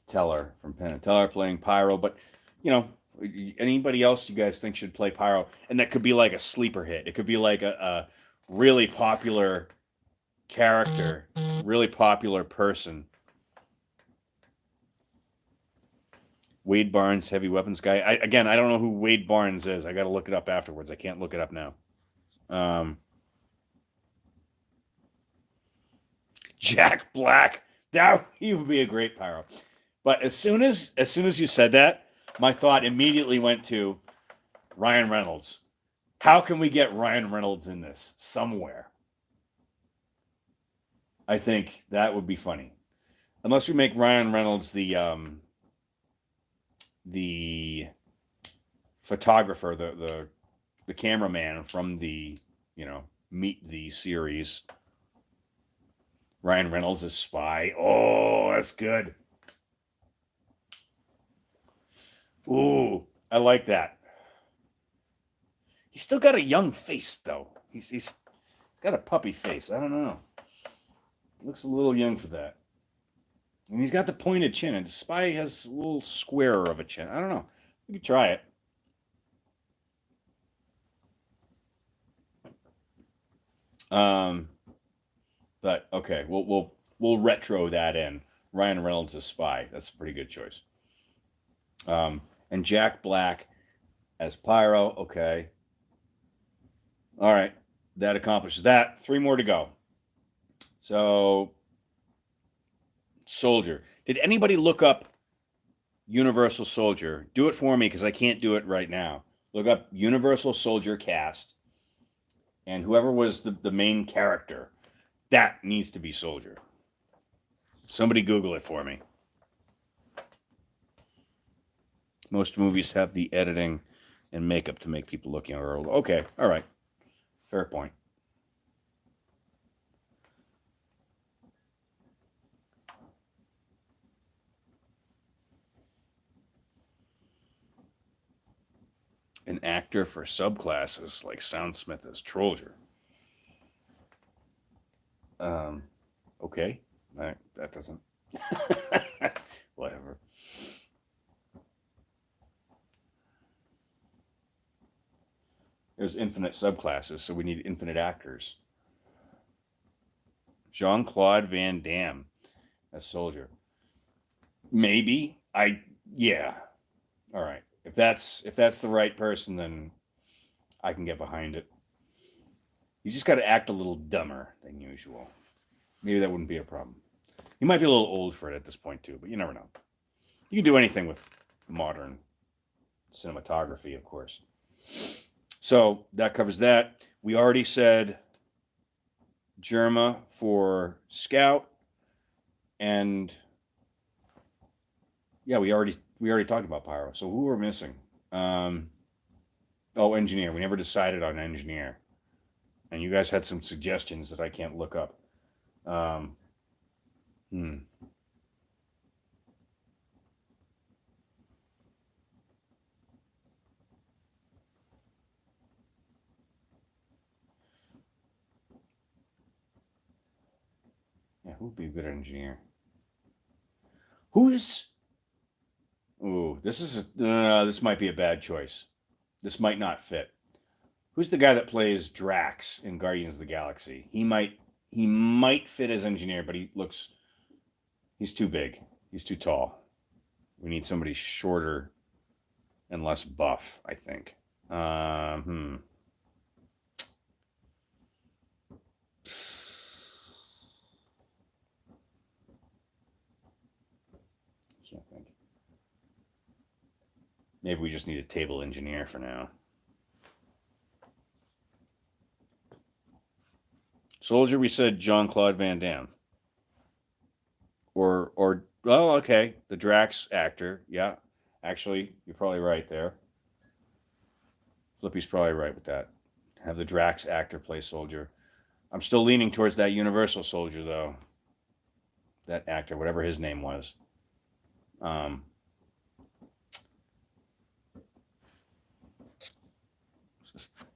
Teller from Penn and Teller playing Pyro. But, you know, anybody else you guys think should play Pyro? And that could be like a sleeper hit. It could be like a really popular character, really popular person. Wade Barnes, heavy weapons guy. I don't know who Wade Barnes is. I got to look it up afterwards. I can't look it up now. Jack Black. That he would be a great Pyro. But as soon as you said that, my thought immediately went to Ryan Reynolds. How can we get Ryan Reynolds in this somewhere? I think that would be funny. Unless we make Ryan Reynolds the photographer, the cameraman from the, Meet the series. Ryan Reynolds is Spy. Oh, that's good. Ooh, I like that. He's still got a young face, though. He's got a puppy face. I don't know. Looks a little young for that. And he's got the pointed chin, and Spy has a little squarer of a chin. I don't know. We could try it. But okay, we'll retro that in. Ryan Reynolds as Spy. That's a pretty good choice. And Jack Black as Pyro. Okay. All right, that accomplishes that. 3 more to go. So, Soldier. Did anybody look up Universal Soldier? Do it for me because I can't do it right now. Look up Universal Soldier cast. And whoever was the main character, that needs to be Soldier. Somebody Google it for me. Most movies have the editing and makeup to make people look younger or older. Okay, all right. Fair point. An actor for subclasses like Soundsmith as Trollger. Okay. All right, that doesn't. Whatever. There's infinite subclasses, so we need infinite actors. Jean-Claude Van Damme as Soldier. Maybe. Yeah. All right. If that's the right person, then I can get behind it. You just got to act a little dumber than usual. Maybe that wouldn't be a problem. He might be a little old for it at this point too, but you never know. You can do anything with modern cinematography, of course. So that covers that. We already said Germa for Scout, and yeah, we already talked about Pyro. So who we're missing? Engineer. We never decided on engineer, and you guys had some suggestions that I can't look up. Yeah, who would be a good engineer? This might be a bad choice. This might not fit. Who's the guy that plays Drax in Guardians of the Galaxy? He might fit as engineer, but he's too big. He's too tall. We need somebody shorter and less buff, I think. Can't think. Maybe we just need a table engineer for now. Soldier, we said Jean-Claude Van Damme. Okay, the Drax actor. Yeah, actually, you're probably right there. Flippy's probably right with that. Have the Drax actor play Soldier. I'm still leaning towards that Universal Soldier, though. That actor, whatever his name was.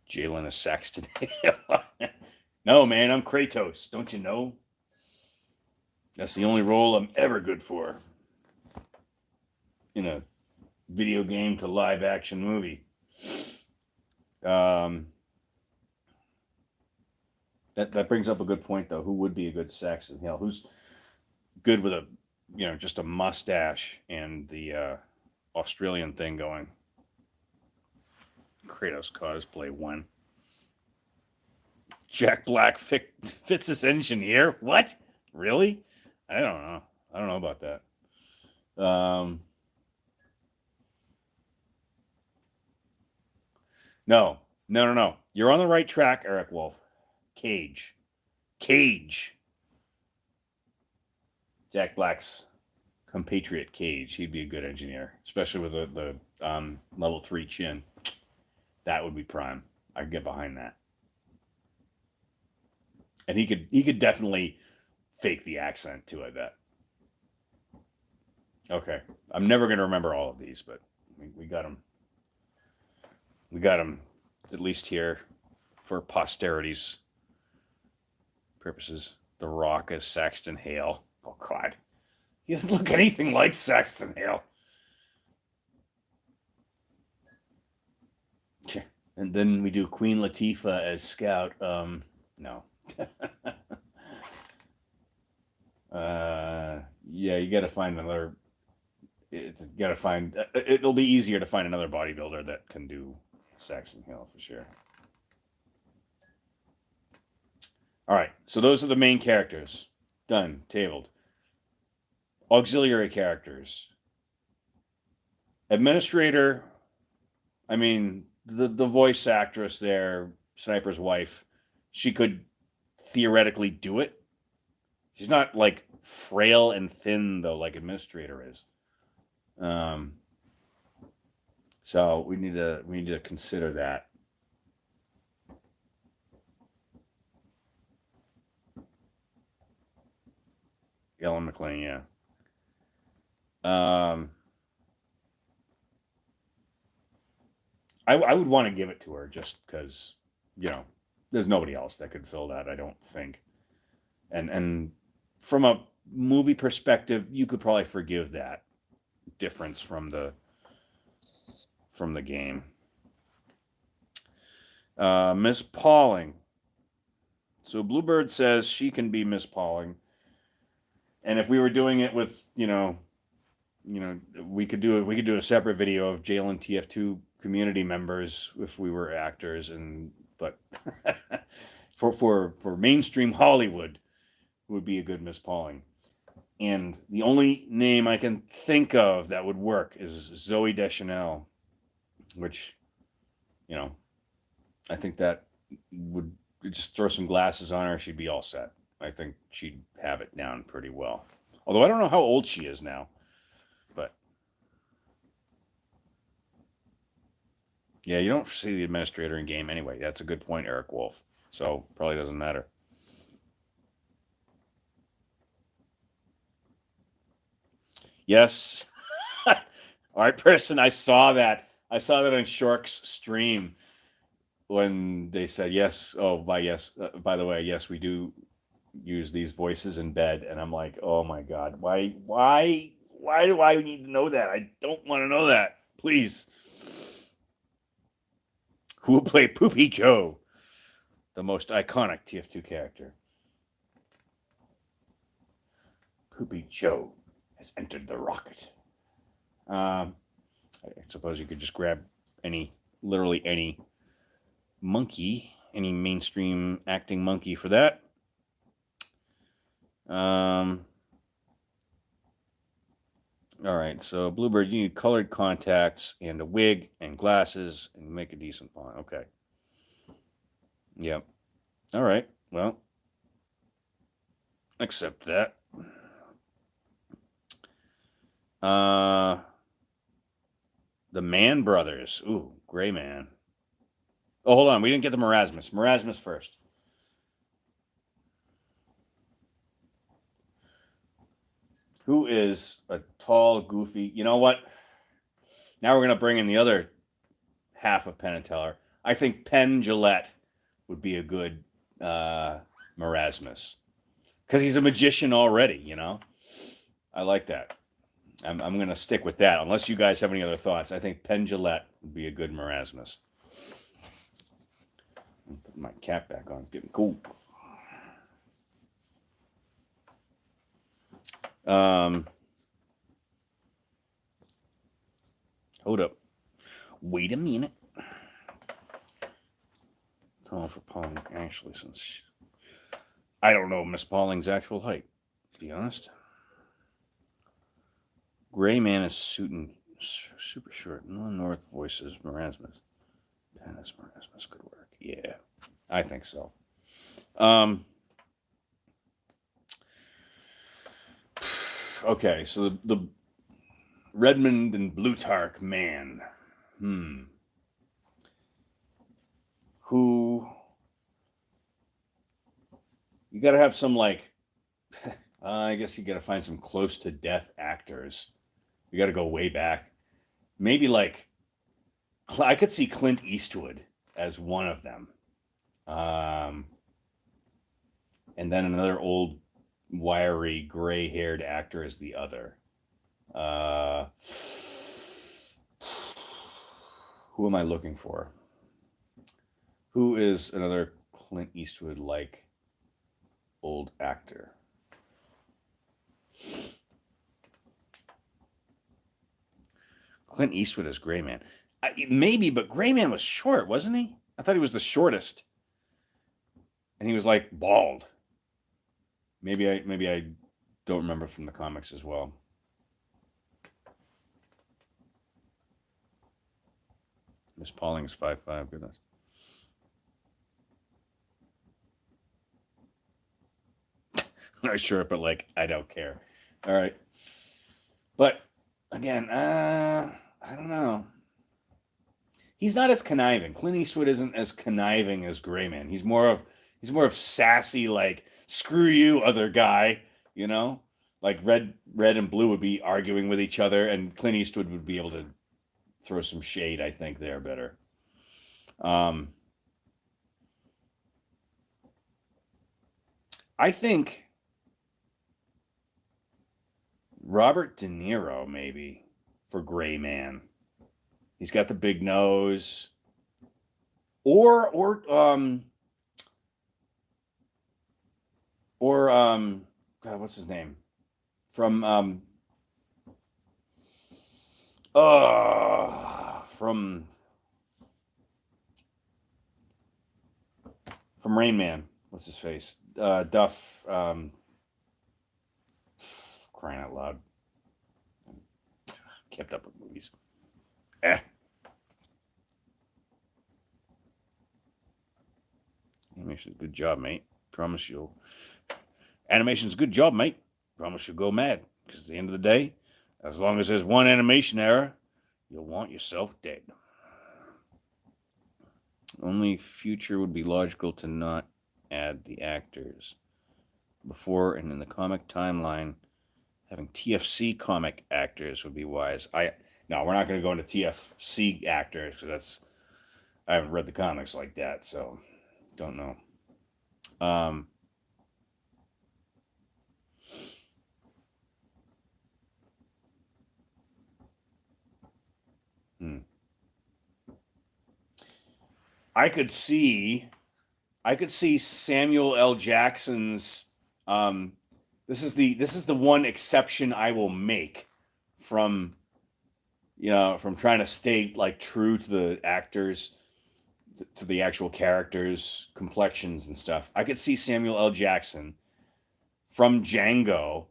Jalen is Saxton. No, man, I'm Kratos. Don't you know? That's the only role I'm ever good for. in a video game to live action movie. That brings up a good point, though. Who would be a good Saxon Hill? Who's good with a, just a mustache and the Australian thing going? Kratos cosplay one. Jack Black fits as engineer. What? Really? I don't know. I don't know about that. No. You're on the right track, Eric Wolf. Cage. Jack Black's compatriot Cage. He'd be a good engineer, especially with the level 3 chin. That would be prime. I'd get behind that. And he could definitely fake the accent too, I bet. Okay. I'm never going to remember all of these, but we got them. We got them at least here for posterity's purposes. The Rock as Saxton Hale. Oh, God. He doesn't look anything like Saxton Hale. And then we do Queen Latifah as Scout. No. Yeah, you got to find another. It'll be easier to find another bodybuilder that can do Saxton Hill for sure. All right, so those are the main characters. Done, tabled. Auxiliary characters. Administrator, I mean, the voice actress there, Sniper's wife, she could theoretically do it. She's not like frail and thin though, like Administrator is. So we need to consider that. Ellen McLean, yeah. I would want to give it to her just because, there's nobody else that could fill that, I don't think. And from a movie perspective, you could probably forgive that difference from the game. Miss Pauling. So Bluebird says she can be Miss Pauling. And if we were doing it with, we could do a separate video of Jalen TF2 community members if we were actors, but for mainstream Hollywood, would be a good Miss Pauling. And the only name I can think of that would work is Zoe Deschanel, which, I think that would just throw some glasses on her. She'd be all set. I think she'd have it down pretty well. Although I don't know how old she is now, but yeah, you don't see the Administrator in game anyway. That's a good point, Eric Wolf. So probably doesn't matter. Yes. All right, person. I saw that on Shork's stream when they said yes. Oh, by the way, yes, we do use these voices in bed, and I'm like, oh my God, why do I need to know that? I don't want to know that. Please. Who will play Poopy Joe, the most iconic TF2 character? Poopy Joe has entered the rocket. I suppose you could just grab literally any monkey, any mainstream acting monkey for that. All right, so Bluebird, you need colored contacts and a wig and glasses and make a decent font. Okay. Yep. All right, well, accept that. The Mann brothers. Ooh, Gray Man. Oh, hold on. We didn't get the Marasmus. Marasmus first. Who is a tall, goofy... You know what? Now we're going to bring in the other half of Penn and Teller. I think Penn Jillette would be a good Marasmus. Because he's a magician already, I like that. I'm going to stick with that, unless you guys have any other thoughts. I think Penn Jillette would be a good Marasmus. Put my cap back on. It's getting cool. Hold up. Wait a minute. Tall for Pauling, actually, since I don't know Miss Pauling's actual height, to be honest. Gray Man is super short. No North voices Marasmus. Panis Marasmus could work. Yeah, I think so. Okay, so the Redmond and Blutarch man. Who? You got to have some like. I guess you got to find some close to death actors. You got to go way back. Maybe like I could see Clint Eastwood as one of them. And then another old, wiry, gray-haired actor as the other. Who am I looking for? Who is another Clint Eastwood-like old actor? Clint Eastwood as Gray Man. Maybe, but Gray Man was short, wasn't he? I thought he was the shortest. And he was like bald. Maybe I don't remember from the comics as well. Miss Pauling is 5'5", goodness. I'm not sure, but like I don't care. All right. But again, I don't know. He's not as conniving. Clint Eastwood isn't as conniving as Gray Man. He's more of sassy, like screw you, other guy. You know, like red and blue would be arguing with each other, and Clint Eastwood would be able to throw some shade. I think there better. I think Robert De Niro maybe for Gray Man. He's got the big nose. Or God, what's his name? From Rain Man. What's his face? Duff. Crying out loud. Kept up with movies. Animation's a good job, mate. Promise you'll. Animation's a good job, mate. Promise you'll go mad. Because at the end of the day, as long as there's one animation error, you'll want yourself dead. Only future would be logical to not add the actors. Before and in the comic timeline, having TFC comic actors would be wise. No, we're not going to go into TFC actors because I haven't read the comics like that, so don't know. I could see Samuel L. Jackson's. This is the one exception I will make from trying to stay like true to the actors, to the actual characters, complexions and stuff. I could see Samuel L. Jackson from Django,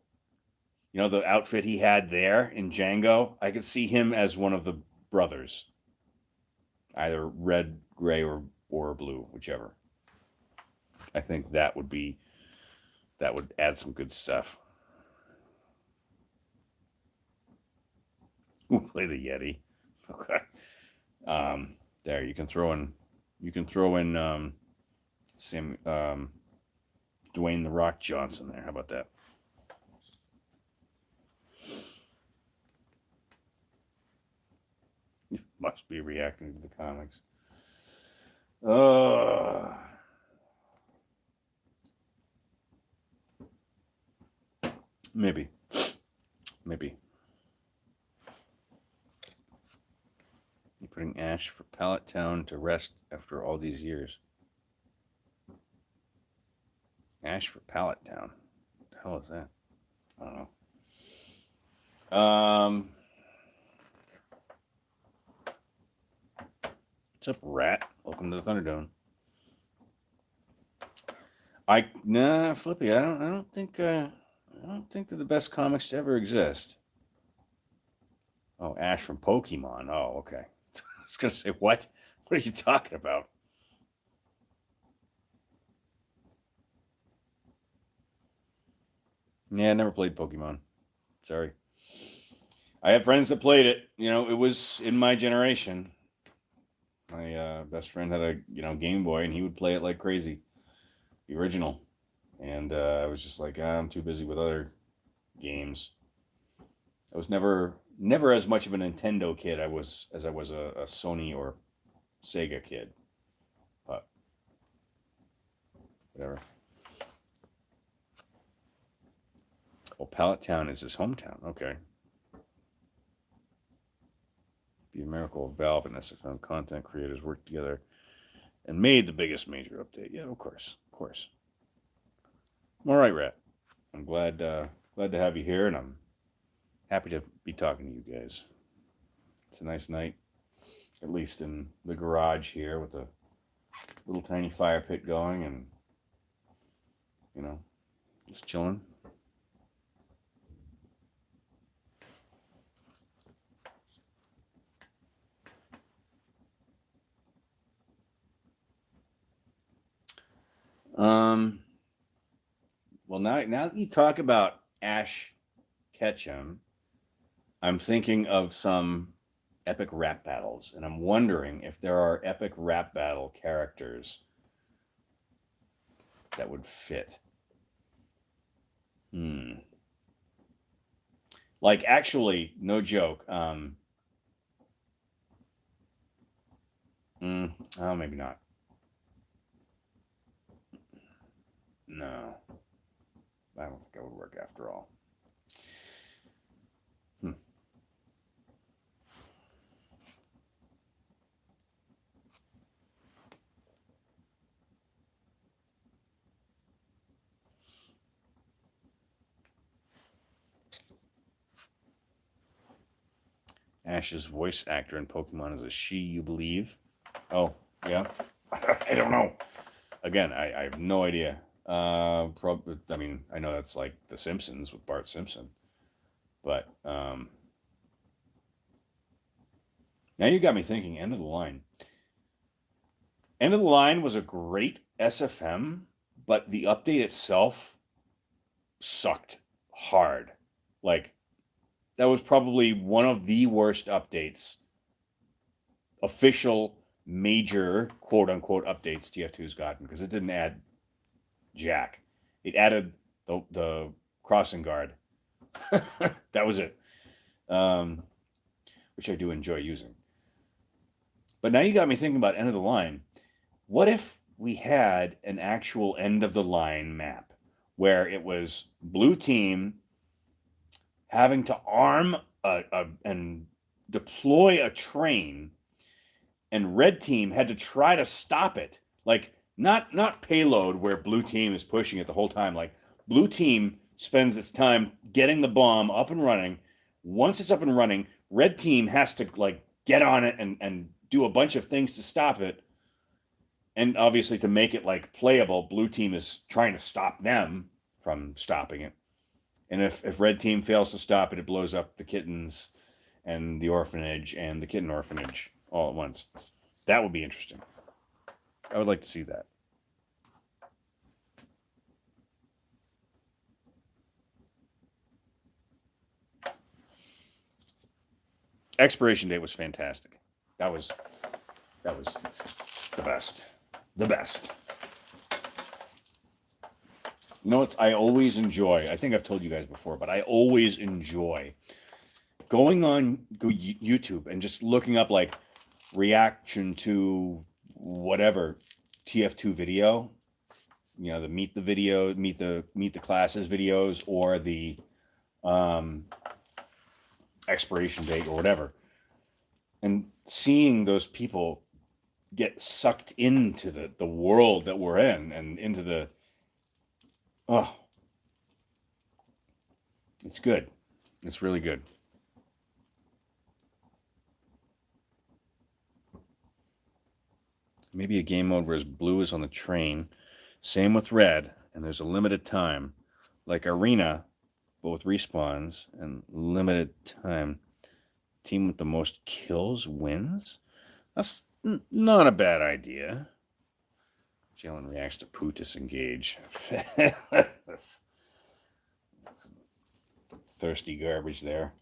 the outfit he had there in Django. I could see him as one of the brothers, either red, gray, or blue, whichever. I think that would add some good stuff. Ooh, play the Yeti. Okay. There you can throw in Dwayne the Rock Johnson there. How about that? You must be reacting to the comics. Maybe. Putting Ash for Pallet Town to rest after all these years. Ash for Pallet Town. What the hell is that? I don't know. What's up, Rat? Welcome to the Thunderdome. Flippy. I don't think they're the best comics to ever exist. Oh, Ash from Pokemon. Oh, okay. I was gonna say, what? What are you talking about? Yeah, I never played Pokemon. Sorry. I have friends that played it. You know, it was in my generation. My best friend had a Game Boy, and he would play it like crazy, the original. And I was just like, I'm too busy with other games. I was never as much of a Nintendo kid as I was a Sony or Sega kid. But whatever. Oh, Pallet Town is his hometown. Okay. Be a miracle if Valve and SFM content creators worked together and made the biggest major update. Yeah, of course. Of course. I'm all right, Rat. I'm glad to have you here, and I'm happy to be talking to you guys. It's a nice night, at least in the garage here with a little tiny fire pit going, and just chilling. Well, now that you talk about Ash Ketchum, I'm thinking of some epic rap battles, and I'm wondering if there are epic rap battle characters that would fit. Like, actually, no joke. Oh, maybe not. No, I don't think that would work after all. Ash's voice actor in Pokemon is a she, you believe? Oh, yeah. I don't know. Again, I have no idea. I mean, I know that's like The Simpsons with Bart Simpson. But now you got me thinking, End of the Line. End of the Line was a great SFM, but the update itself sucked hard. Like, that was probably one of the worst updates, official major quote-unquote updates TF2's gotten, because it didn't add jack. It added the crossing guard. That was it, which I do enjoy using. But now you got me thinking about End of the Line. What if we had an actual End of the Line map where it was blue team having to arm and deploy a train, and red team had to try to stop it? Like, not payload where blue team is pushing it the whole time. Like, blue team spends its time getting the bomb up and running. Once it's up and running, red team has to like get on it and do a bunch of things to stop it. And obviously, to make it like playable, blue team is trying to stop them from stopping it. And if red team fails to stop it, it blows up the kittens and the orphanage and the kitten orphanage all at once. That would be interesting. I would like to see that. Expiration date was fantastic. That was the best. The best. You know what I always enjoy? I think I've told you guys before, but I always enjoy going on YouTube and just looking up like reaction to whatever TF2 video. You know, the meet the classes videos, or the expiration date or whatever. And seeing those people get sucked into the world that we're in and into the, oh, it's good. It's really good. Maybe a game mode where blue is on the train. Same with red, and there's a limited time. Like Arena, but with respawns and limited time. Team with the most kills wins? That's not a bad idea. Jalen reacts to poo disengage. That's thirsty garbage there.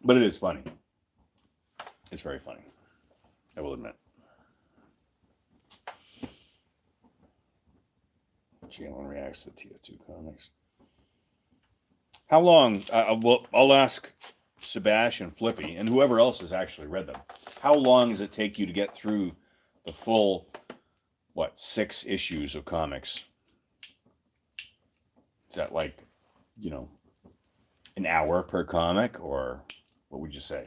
But it is funny. It's very funny, I will admit. Jalen reacts to TF2 comics. How long? I'll ask Sebastian, Flippy, and whoever else has actually read them. How long does it take you to get through the full, 6 issues of comics? Is that like, an hour per comic, or what would you say?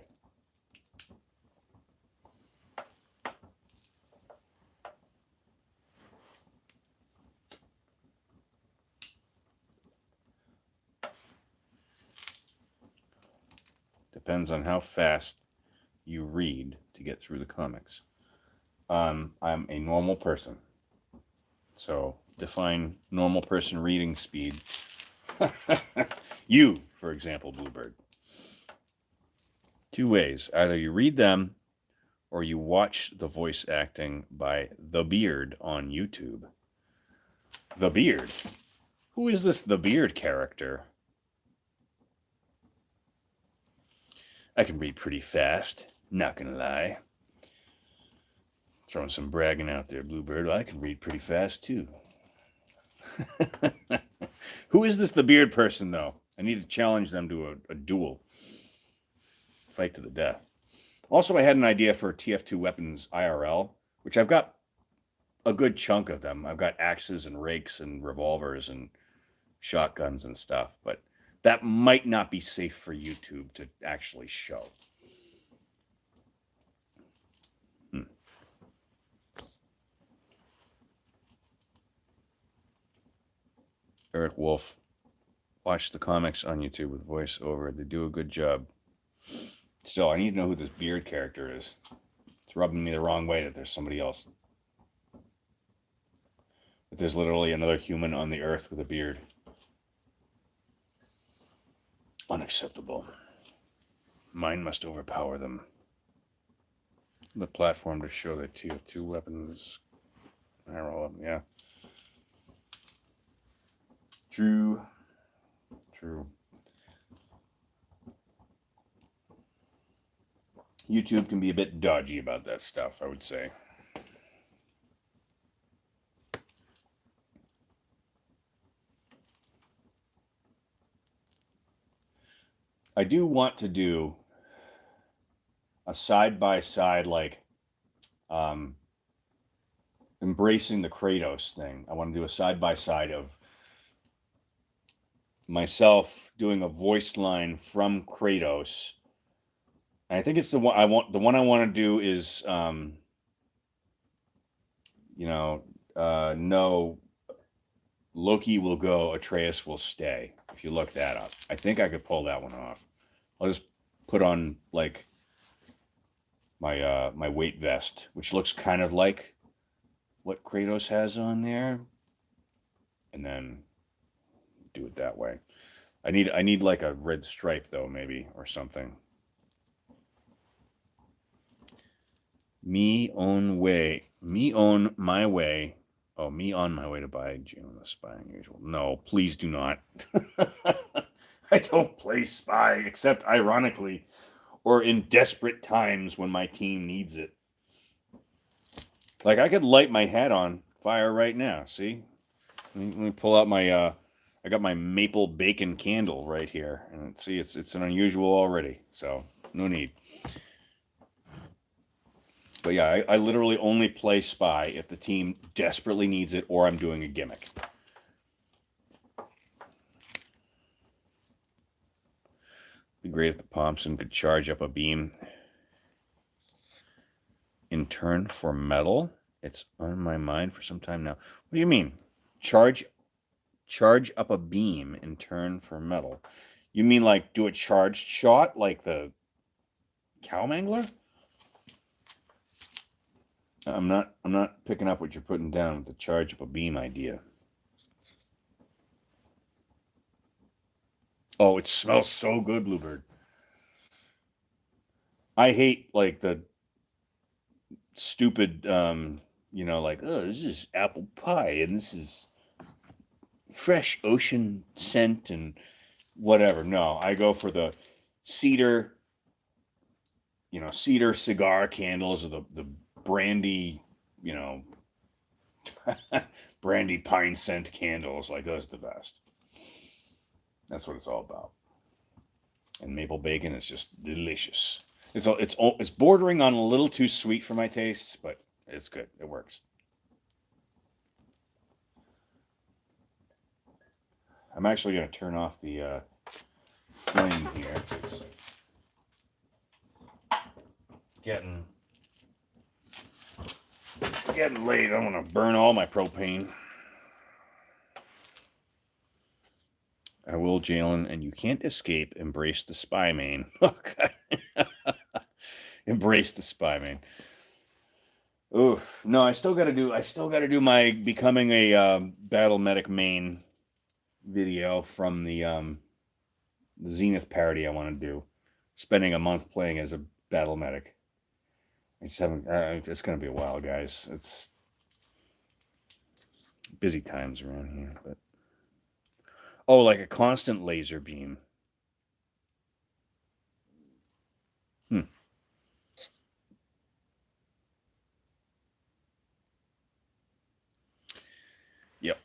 Depends on how fast you read to get through the comics. I'm a normal person. So define normal person reading speed. You, for example, Bluebird. 2 ways. Either you read them or you watch the voice acting by The Beard on YouTube. The Beard? Who is this The Beard character? I can read pretty fast, not gonna lie. Throwing some bragging out there, Bluebird. I can read pretty fast, too. Who is this The Beard person, though? I need to challenge them to a duel. Fight to the death. Also, I had an idea for TF2 Weapons IRL, which I've got a good chunk of them. I've got axes and rakes and revolvers and shotguns and stuff, but that might not be safe for YouTube to actually show. Eric Wolf. Watch the comics on YouTube with voiceover. They do a good job. Still, I need to know who this Beard character is. It's rubbing me the wrong way that there's somebody else. That there's literally another human on the earth with a beard. Unacceptable. Mine must overpower them. The platform to show the TF2 weapons. I roll up, yeah. True. YouTube can be a bit dodgy about that stuff, I would say. I do want to do a side-by-side, embracing the Kratos thing. I want to do a side-by-side of myself doing a voice line from Kratos. And I think it's the one I want. The one I want to do is, no, Loki will go, Atreus will stay. If you look that up, I think I could pull that one off. I'll just put on my weight vest, which looks kind of like what Kratos has on there, and then do it that way. I need like a red stripe though, maybe, or something. Me on my way. Oh, me on my way to buy June the Spy Unusual. No, please do not. I don't play Spy, except ironically, or in desperate times when my team needs it. Like, I could light my hat on fire right now, see? Let me pull out my, I got my maple bacon candle right here. And see, it's an unusual already, so no need. But yeah, I literally only play Spy if the team desperately needs it or I'm doing a gimmick. Be great if the Thompson could charge up a beam in turn for metal. It's on my mind for some time now. What do you mean? Charge up a beam in turn for metal. You mean like do a charged shot like the cow mangler? I'm not picking up what you're putting down with the charge up a beam idea. Oh, it smells so good, Bluebird. I hate like the stupid like, oh, this is apple pie and this is fresh ocean scent and whatever. No, I go for the cedar, cedar cigar candles or the brandy, brandy pine scent candles. Like those are the best. That's what it's all about. And maple bacon is just delicious. It's bordering on a little too sweet for my tastes, but it's good. It works. I'm actually going to turn off the flame here. It's getting late. I don't want to burn all my propane. I will, Jalen, and you can't escape. Embrace the spy main. Okay. Embrace the spy main. Oof. No, I still got to do my becoming a battle medic main video from the Zenith parody I want to do. Spending a month playing as a battle medic. It's going to be a while, guys. It's busy times around here, but oh, like a constant laser beam. Yep.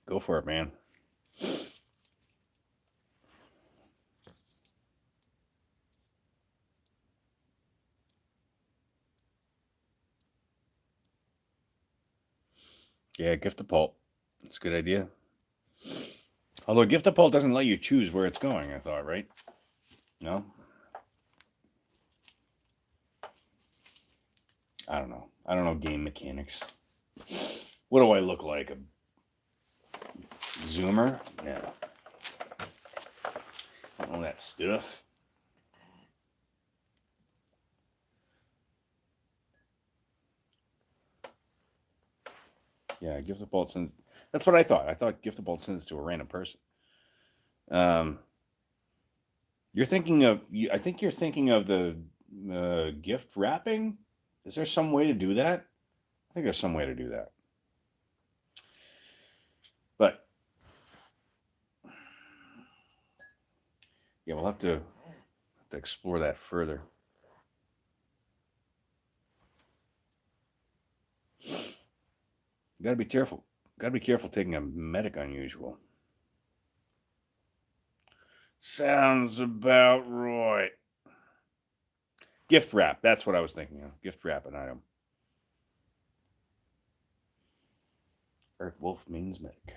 Go for it, man. Yeah, gift the pulp. It's a good idea. Although gift the pulp doesn't let you choose where it's going, I thought, right? No? I don't know. I don't know game mechanics. What do I look like? A zoomer? Yeah. I don't know that stuff. Yeah, gift the bolt sends. That's what I thought. I thought gift the bolt sends to a random person. You're thinking of. I think you're thinking of the gift wrapping. Is there some way to do that? I think there's some way to do that. But yeah, we'll have to explore that further. You gotta be careful. Gotta be careful taking a medic unusual. Sounds about right. Gift wrap. That's what I was thinking of. Gift wrap an item. Eric Wolf means medic.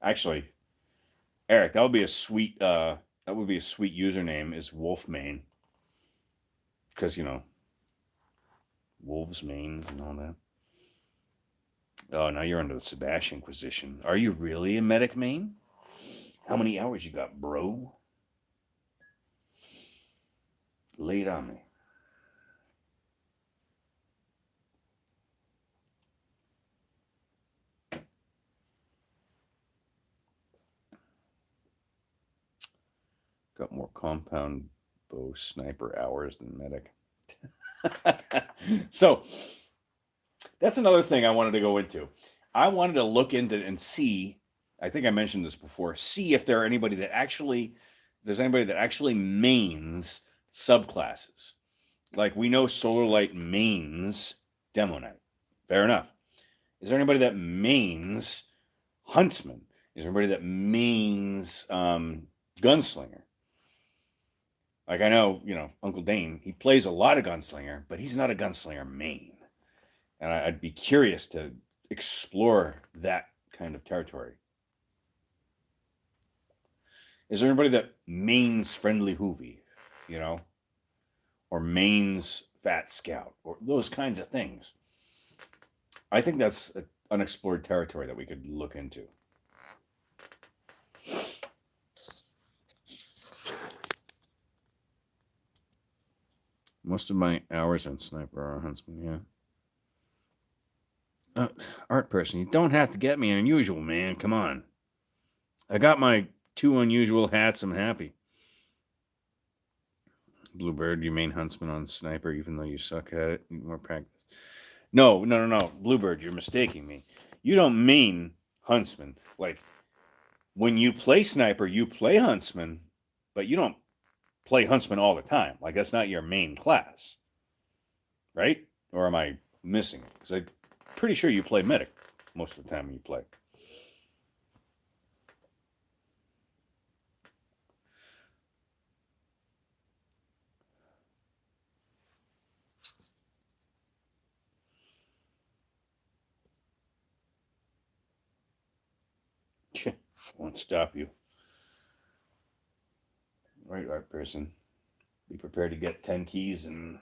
Actually, Eric, that would be a sweet username is Wolfmane. Because wolves manes and all that. Oh, now you're under the Sabash Inquisition. Are you really a medic main? How many hours you got, bro? Lay it on me. Got more compound bow sniper hours than medic. So that's another thing I wanted to go into. I wanted to look into and see. I think I mentioned this before. See if there's anybody that actually mains subclasses. Like we know Solar Light mains Demo Knight. Fair enough. Is there anybody that mains Huntsman? Is there anybody that mains Gunslinger? Like I know, Uncle Dane, he plays a lot of Gunslinger, but he's not a Gunslinger main. And I'd be curious to explore that kind of territory. Is there anybody that mains Friendly Hoovy, or mains Fat Scout, or those kinds of things? I think that's an unexplored territory that we could look into. Most of my hours on Sniper are Huntsman, yeah. Art person, you don't have to get me an unusual, man. Come on. I got my 2 unusual hats. I'm happy. Bluebird, you main Huntsman on Sniper, even though you suck at it. You need more practice. No. Bluebird, you're mistaking me. You don't main Huntsman. Like, when you play Sniper, you play Huntsman, but you don't play Huntsman all the time. Like, that's not your main class. Right? Or am I missing it? Because I'm pretty sure you play Medic most of the time you play. Won't stop you. Right, art person. Be prepared to get 10 keys and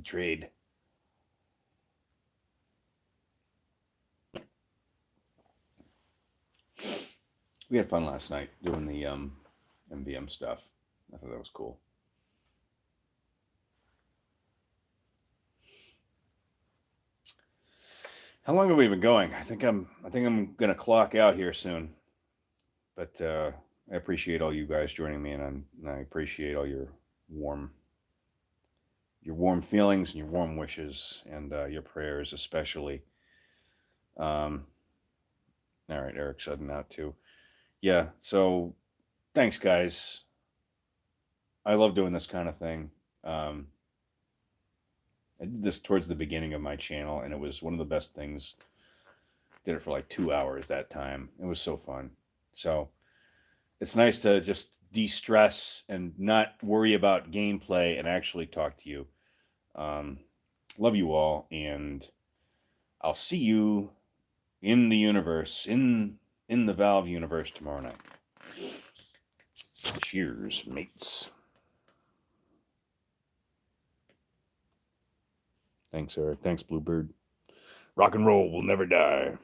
trade. We had fun last night doing the MVM stuff. I thought that was cool. How long have we been going? I think I'm gonna clock out here soon. But I appreciate all you guys joining me, and I appreciate all your warm feelings and your warm wishes and your prayers, especially. All right, Eric's heading out too. Yeah, so thanks, guys. I love doing this kind of thing. I did this towards the beginning of my channel, and it was one of the best things. Did it for like 2 hours that time. It was so fun. So it's nice to just de-stress and not worry about gameplay and actually talk to you. Love you all, and I'll see you in the universe, in the Valve universe tomorrow night. Cheers, mates. Thanks, Eric. Thanks, Bluebird. Rock and roll will never die.